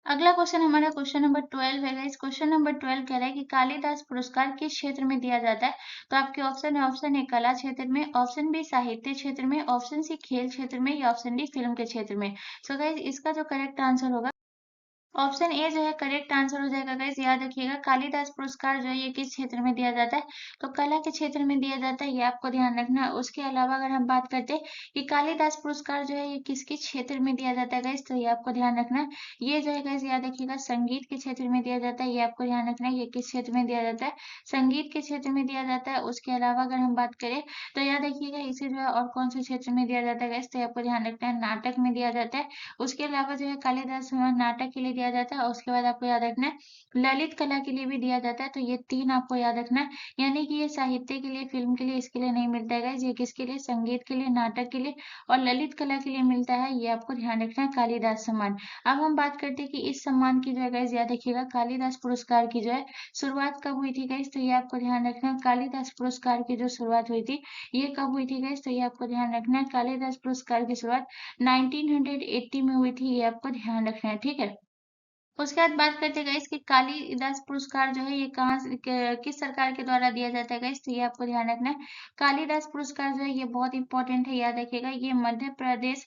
अगला क्वेश्चन हमारा क्वेश्चन नंबर 12 है गाइस। क्वेश्चन नंबर 12 कह रहा है कि कालिदास पुरस्कार किस क्षेत्र में दिया जाता है, तो आपके ऑप्शन है, ऑप्शन ए कला क्षेत्र में, ऑप्शन बी साहित्य क्षेत्र में, ऑप्शन सी खेल क्षेत्र में या ऑप्शन डी फिल्म के क्षेत्र में। सो गाइस इसका जो करेक्ट आंसर होगा ऑप्शन ए जो है करेक्ट आंसर हो जाएगा गाइस। याद रखिएगा कालिदास पुरस्कार जो है ये किस क्षेत्र में दिया जाता है, तो कला के क्षेत्र में दिया जाता है, ये आपको ध्यान रखना है। उसके अलावा अगर हम बात करते हैं कि कालिदास पुरस्कार जो है ये किसके क्षेत्र में दिया जाता है गाइस, तो ये आपको ध्यान रखना है। ये जो है गाइस याद रखिएगा संगीत के क्षेत्र में दिया जाता है, ये आपको ध्यान रखना है। ये किस क्षेत्र में दिया जाता है, संगीत के क्षेत्र में दिया जाता है। उसके अलावा अगर हम बात करें तो याद रखिएगा इसे जो है और कौन से क्षेत्र में दिया जाता है गाइस, तो ये आपको ध्यान रखना है, नाटक में दिया जाता है। उसके अलावा जो है कालिदास नाटक के लिए दिया जाता है, और उसके बाद आपको याद रखना है ललित कला के लिए भी दिया जाता है, तो ये 3 आपको याद रखना है। यानी कि ये साहित्य के लिए, फिल्म के लिए, इसके लिए नहीं मिलता है गाइस, ये किसके लिए, संगीत के लिए, नाटक के लिए और ललित कला के लिए मिलता है, ये आपको ध्यान रखना है कालिदास सम्मान। अब हम बात करते हैं कि इस सम्मान की जो है गाइस याद रखिएगा कालिदास पुरस्कार की जो है शुरुआत कब हुई थी गाइस, तो ये आपको ध्यान रखना है कालिदास पुरस्कार की जो शुरुआत हुई थी ये कब हुई थी गाइस, तो ये आपको ध्यान रखना है कालिदास पुरस्कार की शुरुआत 1980 में हुई थी, ये आपको ध्यान रखना है, ठीक है। उसके बाद बात करते हैं गाइस कि कालिदास पुरस्कार जो है ये कहाँ से किस सरकार के द्वारा दिया जाता है गाइस, तो ये आपको ध्यान रखना है। कालिदास पुरस्कार जो है ये बहुत इंपॉर्टेंट है, याद रखिएगा ये मध्य प्रदेश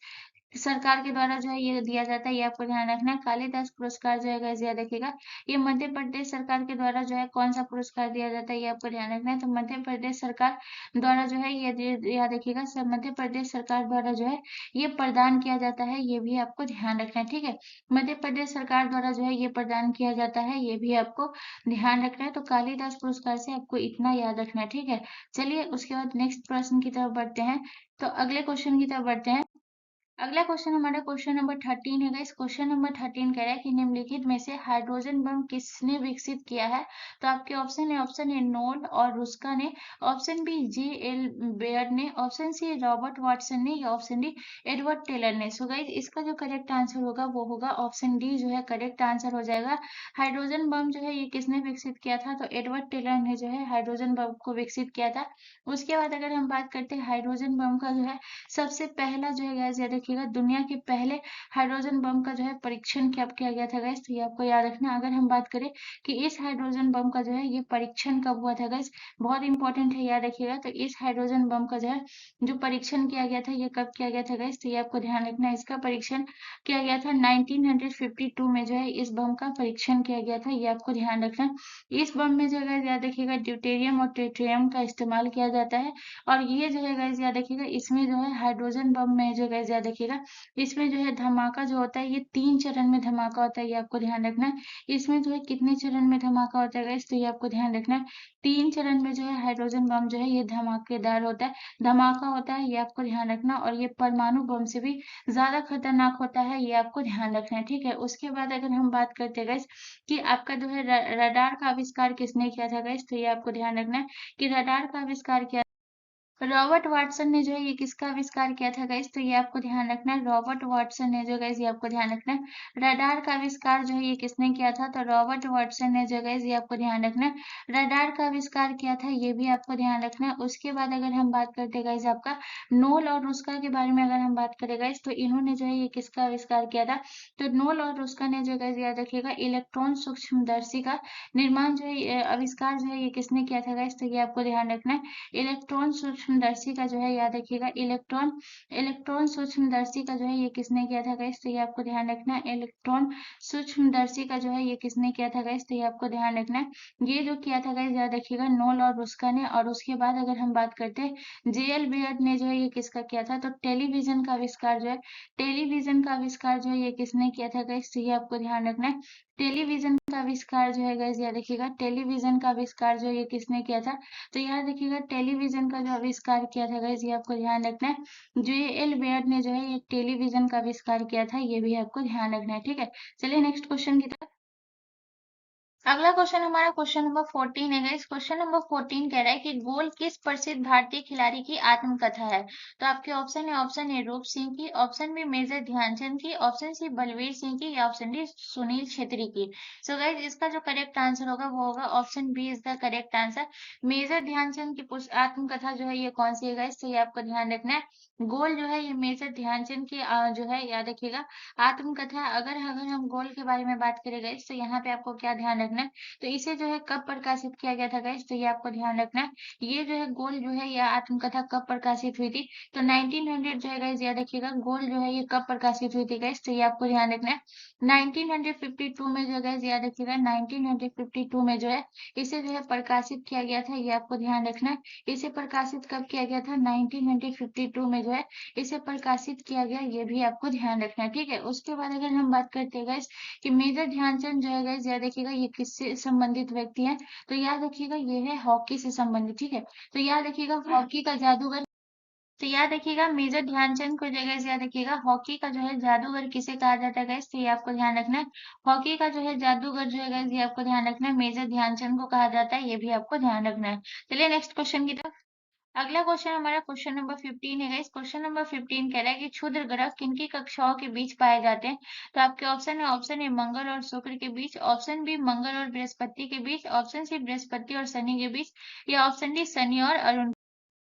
सरकार के द्वारा जो है ये दिया जाता है, ये आपको ध्यान रखना है। कालिदास पुरस्कार जो है गाइस याद रखिएगा ये मध्य प्रदेश सरकार के द्वारा जो है कौन सा पुरस्कार दिया जाता है, ये आपको ध्यान रखना है। तो मध्य प्रदेश सरकार द्वारा जो है ये याद रखिएगा मध्य प्रदेश सरकार द्वारा जो है ये प्रदान किया जाता है, ये भी आपको ध्यान रखना है, ठीक है। मध्य प्रदेश सरकार द्वारा जो है ये प्रदान किया जाता है, ये भी आपको ध्यान रखना है। तो कालिदास पुरस्कार से आपको इतना याद रखना है, ठीक है। चलिए उसके बाद नेक्स्ट प्रश्न की तरफ बढ़ते हैं। तो अगले क्वेश्चन की तरफ बढ़ते हैं। अगला क्वेश्चन हमारा क्वेश्चन नंबर 13 है गाइस। क्वेश्चन नंबर 13 कह रहा है कि निम्नलिखित में से हाइड्रोजन बम किसने विकसित किया है? तो आपके ऑप्शन है, ऑप्शन ए नोल्ड और रुस्का ने, option B G L Bayer ने, ऑप्शन सी रॉबर्ट वाटसन ने, या ऑप्शन डी एडवर्ड टेलर ने। सो गाइस इसका जो करेक्ट आंसर होगा वो होगा ऑप्शन डी जो है करेक्ट आंसर हो जाएगा। हाइड्रोजन बम जो है ये किसने विकसित किया था? तो एडवर्ड टेलर ने जो है हाइड्रोजन बम को विकसित किया था। उसके बाद अगर हम बात करते हैं हाइड्रोजन बम का जो है सबसे पहला जो है गैस याद रखिएगा, दुनिया के पहले हाइड्रोजन बम का जो है परीक्षण कब किया गया था गैस, तो ये आपको याद रखना। अगर हम बात करें कि इस हाइड्रोजन बम का जो है ये परीक्षण कब हुआ था गैस, बहुत इंपॉर्टेंट है, याद रखिएगा। तो इस हाइड्रोजन बम का जो है जो परीक्षण किया गया था ये कब किया गया था गैस, तो ये आपको ध्यान रखना है। इसका परीक्षण किया गया था 1952 में जो है इस बम का परीक्षण किया गया था, ये आपको ध्यान रखना है। इस बम में जो है याद रखिएगा ड्यूटेरियम और ट्रिटियम का इस्तेमाल किया जाता है। और ये जो है गाइस याद रखिएगा इसमें जो है हाइड्रोजन बम में जो गाइस याद रखिएगा इसमें जो है धमाका जो होता है ये 3 चरण में धमाका होता है, ये आपको ध्यान रखना है। इसमें जो है कितने चरण में धमाका होता है गाइस, तो ये आपको ध्यान रखना है। 3 चरण में जो है हाइड्रोजन बम जो है ये धमाकेदार होता है, धमाका होता है, ये आपको ध्यान रखना। और ये परमाणु बम से भी ज्यादा खतरनाक होता है, ये आपको ध्यान रखना है, ठीक है। उसके बाद अगर हम बात करते हैं गाइस कि आपका जो है रडार का आविष्कार किसने किया था गाइस, तो ये आपको ध्यान रखना है कि रडार का आविष्कार किया रॉबर्ट वाटसन ने जो है ये किसका आविष्कार किया था गाइस, तो ये आपको ध्यान रखना है। रॉबर्ट वाटसन ने जो गाइस ये आपको ध्यान रखना है। रडार का आविष्कार जो है ये किसने किया था, तो रॉबर्ट वाटसन ने जो गाइस ये आपको ध्यान रखना है रडार का आविष्कार किया था, ये भी आपको ध्यान रखना है। उसके बाद अगर हम बात करते गाइस आपका नोल और रुस्का के बारे में अगर हम बात करें गाइस, तो इन्होंने जो है ये किसका आविष्कार किया था, तो नोल और रुस्का ने जो गाइस याद रखिएगा इलेक्ट्रॉन सूक्ष्मदर्शी का निर्माण जो है आविष्कार जो है ये किसने किया था गाइस, तो ये आपको ध्यान रखना है। इलेक्ट्रॉन सूक्ष्मदर्शी का जो है याद रखिएगा इलेक्ट्रॉन इलेक्ट्रॉन सूक्ष्मदर्शी का जो है ये किसने किया था गाइस, तो ये आपको ध्यान रखना है। इलेक्ट्रॉन सूक्ष्मदर्शी का जो है ये किसने किया था गाइस, तो ये आपको ध्यान रखना है। ये जो किया था गाइस याद रखिएगा नोल और रुस्का ने। और उसके बाद अगर हम बात करते हैं जेएल बेयर ने जो है ये किसका किया था, तो टेलीविजन का आविष्कार जो है टेलीविजन का आविष्कार जो है ये किसने किया था गाइस, तो ये आपको ध्यान रखना है। टेलीविजन का आविष्कार जो है गाइस याद रखिएगा टेलीविजन का आविष्कार जो है ये किसने किया था, तो याद रखिएगा टेलीविजन का जो आविष्कार किया था गाइस ये आपको ध्यान रखना है। जेएल बेयर ने जो है ये टेलीविजन का आविष्कार किया था, ये भी आपको ध्यान रखना है, ठीक है। चलिए नेक्स्ट क्वेश्चन की तरफ। अगला क्वेश्चन हमारा क्वेश्चन नंबर 14 है गाइस। क्वेश्चन नंबर 14 कह रहा है कि गोल किस प्रसिद्ध भारतीय खिलाड़ी की आत्मकथा है? तो आपके ऑप्शन है, ऑप्शन ए रूप सिंह की, ऑप्शन बी मेजर ध्यानचंद की, ऑप्शन सी बलवीर सिंह की, या ऑप्शन डी सुनील छेत्री की। सो गाइस इसका जो करेक्ट आंसर होगा वो होगा option B is the correct answer. Major Dhyanchand की आत्मकथा जो है ये कौन सी है गाइस, तो ये आपको ध्यान रखना है। गोल जो है ये मेजर ध्यानचंद की जो है याद रखिएगा आत्मकथा। अगर अगर हम गोल के बारे में बात करें गाइस, तो यहाँ पे आपको क्या ध्यान रखना है, तो इसे जो है कब प्रकाशित किया गया था गाइस, तो ये आपको ध्यान रखना है। ये जो है गोल जो है यह आत्मकथा कब प्रकाशित हुई थी, तो 1900 जो है गाइस याद रखिएगा गोल जो है ये कब प्रकाशित हुई थी गाइस, तो ये आपको ध्यान रखना है। 1952 में जो है गाइस याद रखिएगा 1952 में जो है इसे जो है प्रकाशित किया गया था, ये आपको ध्यान रखना है। इसे प्रकाशित कब किया गया था, 1952 में जो है इसे प्रकाशित किया गया, ये भी आपको ध्यान रखना है, ठीक है। उसके बाद अगर हम बात करते हैं गाइस कि मेजर ध्यानचंद जो है गाइस याद रखिएगा ये किससे संबंधित व्यक्ति है, तो याद रखिएगा ये है हॉकी से संबंधित, ठीक है। तो याद रखिएगा हॉकी का जादूगर, तो याद रखिएगा मेजर ध्यानचंद को जगह से याद रखिएगा हॉकी का जो है जादूगर किसे कहा जाता है गाइस, तो ये आपको ध्यान रखना है। हॉकी का जो है जादूगर जो है गाइस ये आपको ध्यान रखना है, मेजर ध्यानचंद को कहा जाता है, ये भी आपको ध्यान रखना है। चलिए नेक्स्ट क्वेश्चन की तरफ। अगला क्वेश्चन हमारा क्वेश्चन नंबर 15 है गाइस। क्वेश्चन नंबर 15 कह रहा है कि क्षुद्र ग्रह किनकी कक्षाओं के बीच पाए जाते हैं? तो आपके ऑप्शन है, ऑप्शन ए मंगल और शुक्र के बीच, ऑप्शन बी मंगल और बृहस्पति के बीच, ऑप्शन सी बृहस्पति और शनि के बीच, या ऑप्शन डी शनि और अरुण।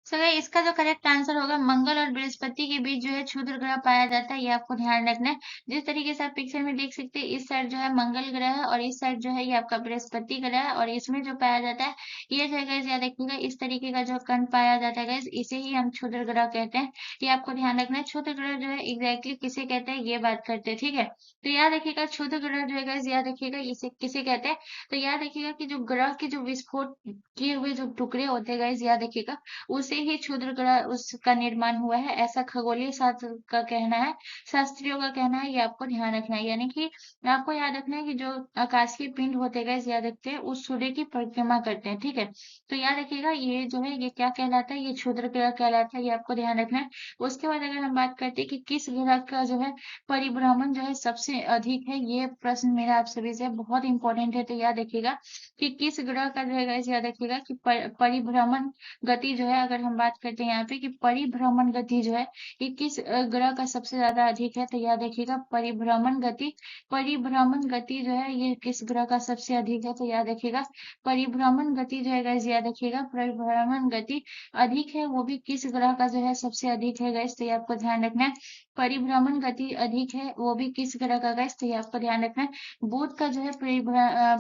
सो गाइस इसका जो करेक्ट आंसर होगा मंगल और बृहस्पति के बीच जो है क्षुद्र ग्रह पाया जाता है, ये आपको ध्यान रखना है। जिस तरीके से आप पिक्चर में देख सकते हैं इस साइड जो है मंगल ग्रह है और इस साइड जो है ये आपका बृहस्पति ग्रह है, और इसमें जो पाया जाता है ये जो है गाइस याद रखिएगा इस तरीके का जो कण पाया जाता है गाइस इसे ही हम क्षुद्र ग्रह कहते हैं, ये आपको ध्यान रखना है। क्षुद्र ग्रह जो है एग्जैक्टली किसे कहते हैं ये बात करते हैं, ठीक है। तो याद रखिएगा क्षुद्र ग्रह जो है गाइस याद रखिएगा इसे किसे कहते हैं, तो याद रखिएगा कि जो ग्रह के जो विस्फोट किए हुए जो टुकड़े होते हैं गाइस याद रखिएगा उसे से ही क्षुद्र ग्रह उसका निर्माण हुआ है, ऐसा खगोलीय शास्त्र का कहना है, शास्त्रियों का कहना है। ये आपको ध्यान रखना है, यानी कि आपको याद रखना है कि जो आकाशीय पिंड होते गए याद रखते हैं उस सूर्य की परिक्रमा करते हैं, ठीक है। तो याद रखिएगा ये जो है ये क्या कहलाता है, ये क्षुद्र ग्रह कहलाता है, ये आपको ध्यान रखना है। उसके बाद अगर हम बात करते हैं कि किस ग्रह का जो है परिभ्रमण जो है सबसे अधिक है, ये प्रश्न मेरा आप सभी से बहुत इंपॉर्टेंट है। तो याद रखिएगा कि किस ग्रह का जो है गाइस याद रखिएगा कि परिभ्रमण गति जो है, अगर हम बात करते हैं यहाँ पे कि परिभ्रमण गति जो है ये किस ग्रह का सबसे ज्यादा अधिक है, तो याद रखिएगा परिभ्रमण गति जो है ये किस ग्रह का सबसे अधिक है, तो याद रखिएगा परिभ्रमण गति जो है गाइस याद रखिएगा परिभ्रमण गति अधिक है, वो भी किस ग्रह का जो है सबसे अधिक है गाइस, तो ये आपको ध्यान रखना है। परिभ्रमण गति अधिक है, वो भी किस ग्रह का गाइस, तो ये आपको ध्यान रखना है। बुध का जो है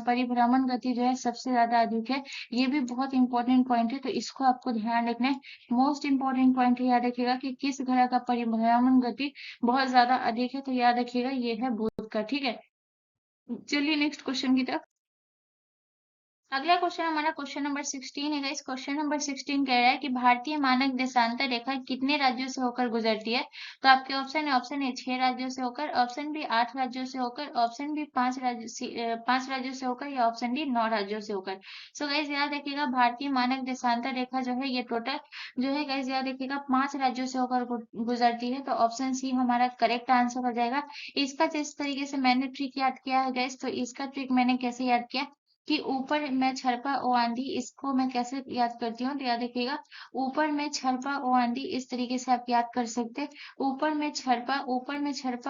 परिभ्रमण गति जो है सबसे ज्यादा अधिक है, ये भी बहुत इंपॉर्टेंट पॉइंट है, तो इसको आपको ध्यान रखना है। मोस्ट इंपॉर्टेंट पॉइंट याद रखिएगा कि किस ग्रह का परिभ्रमण गति बहुत ज्यादा अधिक है, तो याद रखिएगा ये है बुध का, ठीक है। चलिए नेक्स्ट क्वेश्चन की तरफ। अगला क्वेश्चन हमारा क्वेश्चन नंबर 16 है गाइस। क्वेश्चन नंबर 16 कह रहा है कि भारतीय मानक देशांतर रेखा कितने राज्यों से होकर गुजरती है, तो आपके ऑप्शन है, ऑप्शन ए 6 राज्यों से होकर, ऑप्शन बी 8 राज्यों से होकर, ऑप्शन बी 5 राज्यों से होकर, या ऑप्शन डी 9 राज्यों से होकर। सो गाइस याद रखिएगा भारतीय मानक देशांतर रेखा जो है ये टोटल जो है गाइस याद रखिएगा 5 राज्यों से होकर गुजरती है, तो ऑप्शन सी हमारा करेक्ट आंसर हो जाएगा। इसका जिस तरीके से मैंने ट्रिक याद किया है गाइस, तो इसका ट्रिक मैंने कैसे याद किया कि ऊपर में छरपा ओ आंधी, इसको मैं कैसे याद करती हूँ, तो याद रखिएगा ऊपर में छरपा ओ आंधी, इस तरीके से आप याद कर सकते हैं। ऊपर में छरपा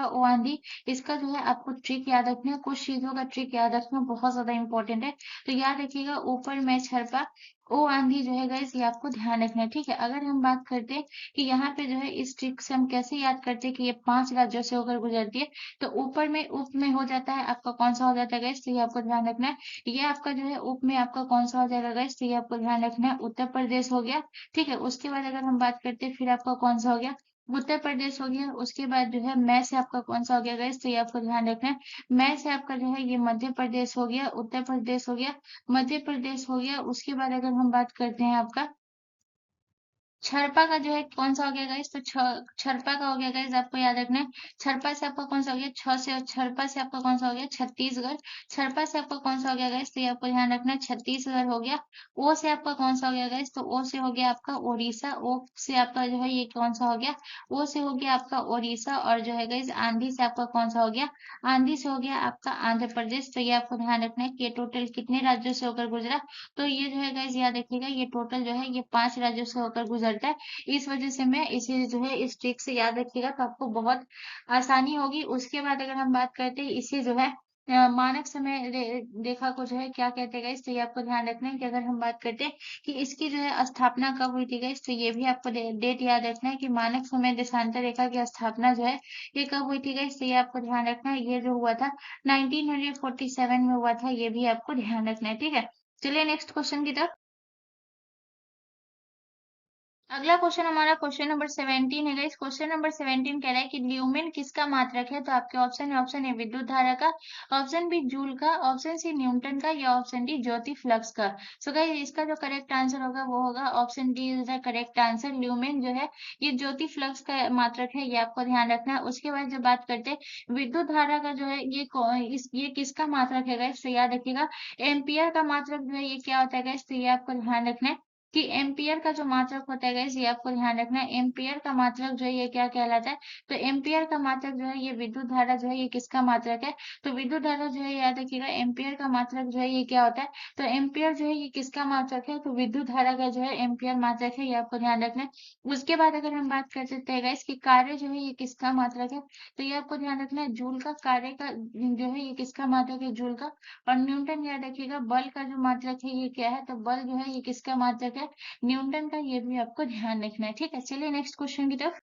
ओ आंधी, इसका जो है आपको ट्रिक याद रखना है, कुछ चीजों का ट्रिक याद रखना बहुत ज्यादा इंपॉर्टेंट है। तो याद रखिएगा ऊपर में छरपा ओ आंधी जो है गाइस ये आपको ध्यान रखना है, ठीक है। अगर हम बात करते हैं कि यहाँ पे जो है इस ट्रिक से हम कैसे याद करते हैं कि ये 5 राज्यों से होकर गुजरती है, तो ऊपर में उप में हो जाता है आपका कौन सा हो जाता है गाइस, तो ये आपको ध्यान रखना है। ये आपका जो है उप में आपका कौन सा हो जाएगा गाइस, तो ये आपको ध्यान रखना है उत्तर प्रदेश हो गया, ठीक है। उसके बाद अगर हम बात करते हैं फिर आपका कौन सा हो गया, उत्तर प्रदेश हो गया। उसके बाद जो है मैं से आपका कौन सा हो गया गाइस, तो ये आपको ध्यान रखना है। मैं से आपका जो है ये मध्य प्रदेश हो गया, उत्तर प्रदेश हो गया, मध्य प्रदेश हो गया। उसके बाद अगर हम बात करते हैं आपका छरपा का जो है कौन सा हो गया गाइस, तो छरपा का हो गया गाइस, आपको याद रखना है। छरपा से आपका कौन सा हो गया, छ से छरपा से आपका कौन सा हो गया छत्तीसगढ़। छरपा से आपका कौन सा हो गया गाइस, तो ये आपको ध्यान रखना है छत्तीसगढ़ हो गया। ओ से आपका कौन सा हो गया गाइस, तो ओ से हो गया आपका उड़ीसा। ओ से आपका जो है ये कौन सा हो गया, ओ से हो गया आपका उड़ीसा। और जो है गाइस आंधी से आपका कौन सा हो गया, आंधी से हो गया आपका आंध्र प्रदेश। तो ये आपको ध्यान रखना है कि ये टोटल कितने राज्यों से होकर गुजरा, तो ये जो है गाइस याद रखिएगा ये टोटल जो है ये 5 राज्यों से होकर गुजरता है। इस वजह से मैं इसे जो है इस ट्रिक से याद रखिएगा तो आपको बहुत आसानी होगी। उसके बाद अगर हम बात करते हैं इसे जो है मानक समय रेखा को जो है क्या कहते हैं गाइस, तो ये आपको ध्यान रखना है कि अगर हम बात करते हैं कि इसकी जो है स्थापना कब हुई थी गाइस, तो ये भी आपको डेट याद रखना है कि मानक समय देशांतर रेखा की स्थापना जो है ये कब हुई थी गाइस, तो ये आपको ध्यान रखना है। ये जो हुआ था 1947 में हुआ था, ये भी आपको ध्यान रखना है, ठीक है। चलिए नेक्स्ट क्वेश्चन की तरफ। अगला क्वेश्चन हमारा क्वेश्चन नंबर 17 है गाइस। क्वेश्चन नंबर 17 कह रहा है कि ल्यूमेन किसका मात्रक है, तो आपके ऑप्शन है, ऑप्शन ए विद्युत धारा का, ऑप्शन बी जूल का, ऑप्शन सी न्यूटन का, या ऑप्शन डी ज्योति फ्लक्स का। सो गाइस इसका जो करेक्ट आंसर होगा वो होगा option D is the correct answer. Lumen जो है ये ज्योति फ्लक्स का मात्रक है, ये आपको ध्यान रखना है। उसके बाद जब बात करते हैं विद्युत धारा का जो है ये किसका मात्रक है गाइस, तो याद रखिएगा एम्पियर का मात्रक जो है ये क्या होता है गाइस, तो ये आपको ध्यान रखना है कि एम्पियर का जो मात्रक होता है गाइस ये आपको ध्यान रखना है। एम्पियर का मात्रक जो है ये क्या कहलाता है, तो एम्पियर का मात्रक जो है ये विद्युत धारा जो है ये किसका मात्रक है, तो विद्युत धारा जो है याद रखिएगा एम्पियर का मात्रक जो है ये क्या होता है, तो एम्पियर जो है ये किसका मात्रक है, तो विद्युत धारा का जो है एम्पियर मात्रक है, ये आपको ध्यान रखना है। उसके बाद अगर हम बात कर सकते हैं गाइस कि कार्य जो है ये किसका मात्रक है, तो ये आपको ध्यान रखना है जूल का कार्य का जो है ये किसका मात्रक है, जूल का। और न्यूटन याद रखिएगा बल का जो मात्रक है ये क्या है, तो बल जो है ये किसका मात्रक है, न्यूटन का। ये भी आपको ध्यान रखना है, ठीक है। चलिए नेक्स्ट क्वेश्चन की तरफ।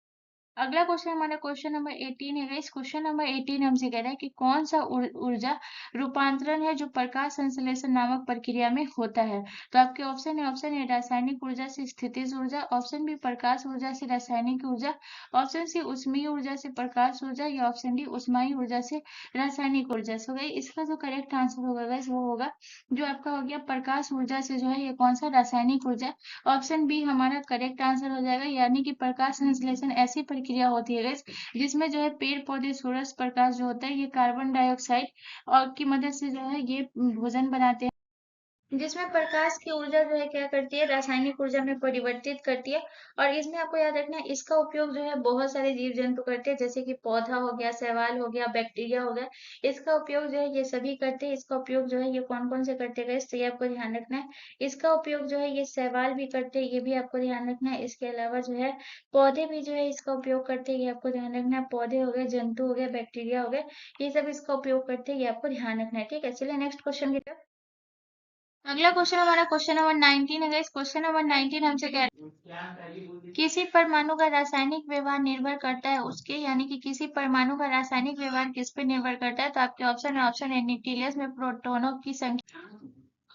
अगला क्वेश्चन हमारा क्वेश्चन नंबर 18 है। इस क्वेश्चन नंबर 18 हमसे कह रहा है कि कौन सा ऊर्जा रूपांतरण है जो प्रकाश संश्लेषण नामक प्रक्रिया में होता है। तो आपके ऑप्शन ए रासायनिक ऊर्जा से स्थितिज ऊर्जा, ऑप्शन बी प्रकाश ऊर्जा से रासायनिक ऊर्जा, ऑप्शन सी ऊष्मीय ऊर्जा से प्रकाश ऊर्जा, या ऑप्शन डी ऊष्मायी ऊर्जा से रासायनिक ऊर्जा। सो गाइस इसका जो करेक्ट आंसर होगा गाइस वो होगा जो आपका हो गया प्रकाश ऊर्जा से जो है ये कौन सा रासायनिक ऊर्जा। ऑप्शन बी हमारा करेक्ट आंसर हो जाएगा, यानी कि प्रकाश संश्लेषण ऐसी प्रक्रिया होती है गाइस जिसमें जो है पेड़ पौधे सूरज प्रकाश जो होता है ये कार्बन डाइऑक्साइड और की मदद से जो है ये भोजन बनाते हैं, जिसमें प्रकाश की ऊर्जा जो है क्या करती है रासायनिक ऊर्जा में परिवर्तित करती है। और इसमें आपको याद रखना है इसका उपयोग जो है बहुत सारे जीव जंतु करते हैं, जैसे कि पौधा हो गया, शैवाल हो गया, बैक्टीरिया हो गया। इसका उपयोग जो है ये सभी करते हैं। इसका उपयोग जो है ये कौन कौन से करते हैं तो ये आपको ध्यान रखना है। इसका उपयोग जो है ये शैवाल भी करते हैं, ये भी आपको ध्यान रखना है। इसके अलावा जो है पौधे भी जो है इसका उपयोग करते हैं, ये आपको ध्यान रखना है। पौधे हो गए, जंतु हो गए, बैक्टीरिया हो गए, ये सब इसका उपयोग करते हैं, ये आपको ध्यान रखना है। ठीक है, चलिए नेक्स्ट क्वेश्चन की तरफ। अगला क्वेश्चन हमारा क्वेश्चन नंबर 19 है गाइस। क्वेश्चन नंबर 19 हमसे कह किसी परमाणु का रासायनिक व्यवहार निर्भर करता है उसके, यानी कि किसी परमाणु का रासायनिक व्यवहार किस पे निर्भर करता है। तो आपके ऑप्शन है न्यूक्लियस में प्रोटॉनों की संख्या,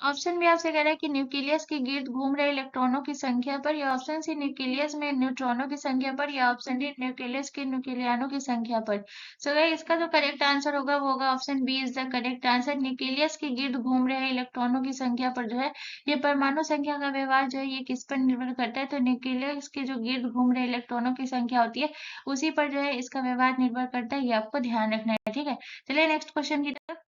ऑप्शन बी आपसे कह रहा है कि न्यूक्लियस के गिर्द घूम रहे इलेक्ट्रॉनों की संख्या पर, या ऑप्शन सी न्यूक्लियस में न्यूट्रॉनों की संख्या पर, या ऑप्शन डी न्यूक्लियस के न्यूक्लियनों की संख्या पर। सो गाइस इसका जो करेक्ट आंसर होगा वो होगा option B is the correct answer. Nucleus के गिर्द घूम रहे इलेक्ट्रॉनों की संख्या पर जो है ये परमाणु संख्या का व्यवहार जो है ये किस पर निर्भर करता है। तो न्यूक्लियस के जो गिर्द घूम रहे इलेक्ट्रॉनों की संख्या होती है उसी पर जो है इसका व्यवहार निर्भर करता है, ये आपको ध्यान रखना है। ठीक है, चलिए नेक्स्ट क्वेश्चन की तरफ।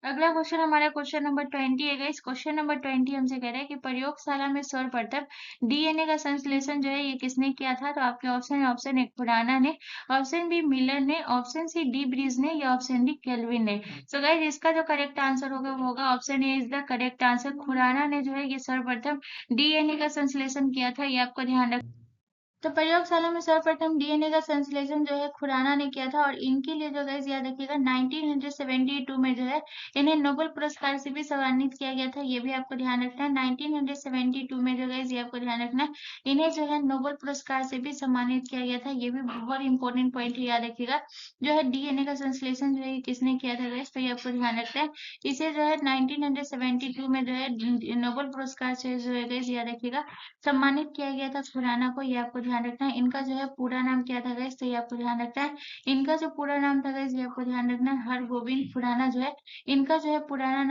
अगला क्वेश्चन हमारा क्वेश्चन नंबर 20 है गाइस। क्वेश्चन नंबर 20 हमसे कह रहा है कि प्रयोगशाला में सर्वप्रथम डीएनए का संश्लेषण जो है ये किसने किया था। तो आपके ऑप्शन है, ऑप्शन ए खुराना ने, ऑप्शन बी मिलर ने, ऑप्शन सी डी ब्रीज ने, या ऑप्शन डी केल्विन ने। सो गाइस इसका जो करेक्ट आंसर होगा वो होगा option A is the correct answer. Khurana ने जो है ये सर्वप्रथम डीएनए का संश्लेषण किया था, ये आपको ध्यान रखना। तो प्रयोगशाला में सर्वप्रथम डीएनए का संश्लेषण जो है खुराना ने किया था, और इनके लिए जो गाइस याद रखिएगा 1972 में जो है इन्हें नोबेल पुरस्कार से भी सम्मानित किया गया था, ये भी आपको ध्यान रखना है। 1972 में जो गाइस ये आपको ध्यान रखना है इन्हें जो है नोबेल पुरस्कार से भी सम्मानित किया गया था, ये भी बहुत इंपॉर्टेंट पॉइंट है, याद रखिएगा। जो है डीएनए का संश्लेषण जो है किसने किया था गाइस, तो ये आपको ध्यान रखना है। इसे जो है 1972 में जो है नोबेल पुरस्कार से जो है गाइस याद रखिएगा सम्मानित किया गया था खुराना को, ये आपको ध्यान रखना है। इनका जो है पूरा नाम क्या था गाइस, तो ये आपको ध्यान रखना है। इनका जो पूरा नाम था गाइस ये आपको ध्यान रखना है, हरगोविंद खुराना जो है इनका जो है पूरा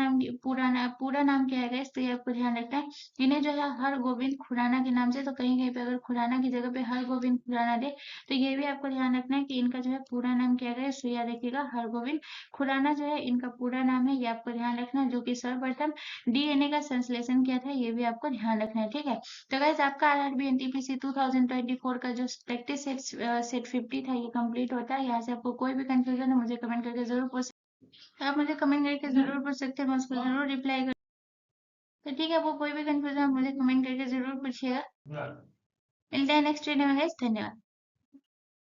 नाम क्या है गाइस, तो ये आपको ध्यान रखना है। इन्हें जो है हरगोविंद खुराना के नाम से, तो कहीं कहीं पे अगर खुराना की जगह पे हरगोविंद खुराना दे तो ये भी आपको ध्यान रखना है कि इनका जो है पूरा नाम क्या है, तो याद रखिएगा हरगोविंद खुराना जो है इनका पूरा नाम है, ये आपको ध्यान रखना है। जो कि सर्वप्रथम डीएनए का संश्लेषण किया था, ये भी आपको ध्यान रखना है। ठीक है, तो गाइस आपका आरआरबी एनटीपीसी 2024 का जो प्रैक्टिस सेट 50 था ये कंप्लीट होता है। यहाँ से आपको कोई भी कंफ्यूजन है मुझे कमेंट करके जरूर पूछ सकते हैं, आप मुझे कमेंट करके जरूर पूछ सकते हैं, मैं उसको जरूर रिप्लाई कर। तो ठीक है, आपको कोई भी कंफ्यूजन है मुझे कमेंट करके जरूर पूछिएगा। मिलते हैं नेक्स्ट वीडियो में गाइस, धन्यवाद।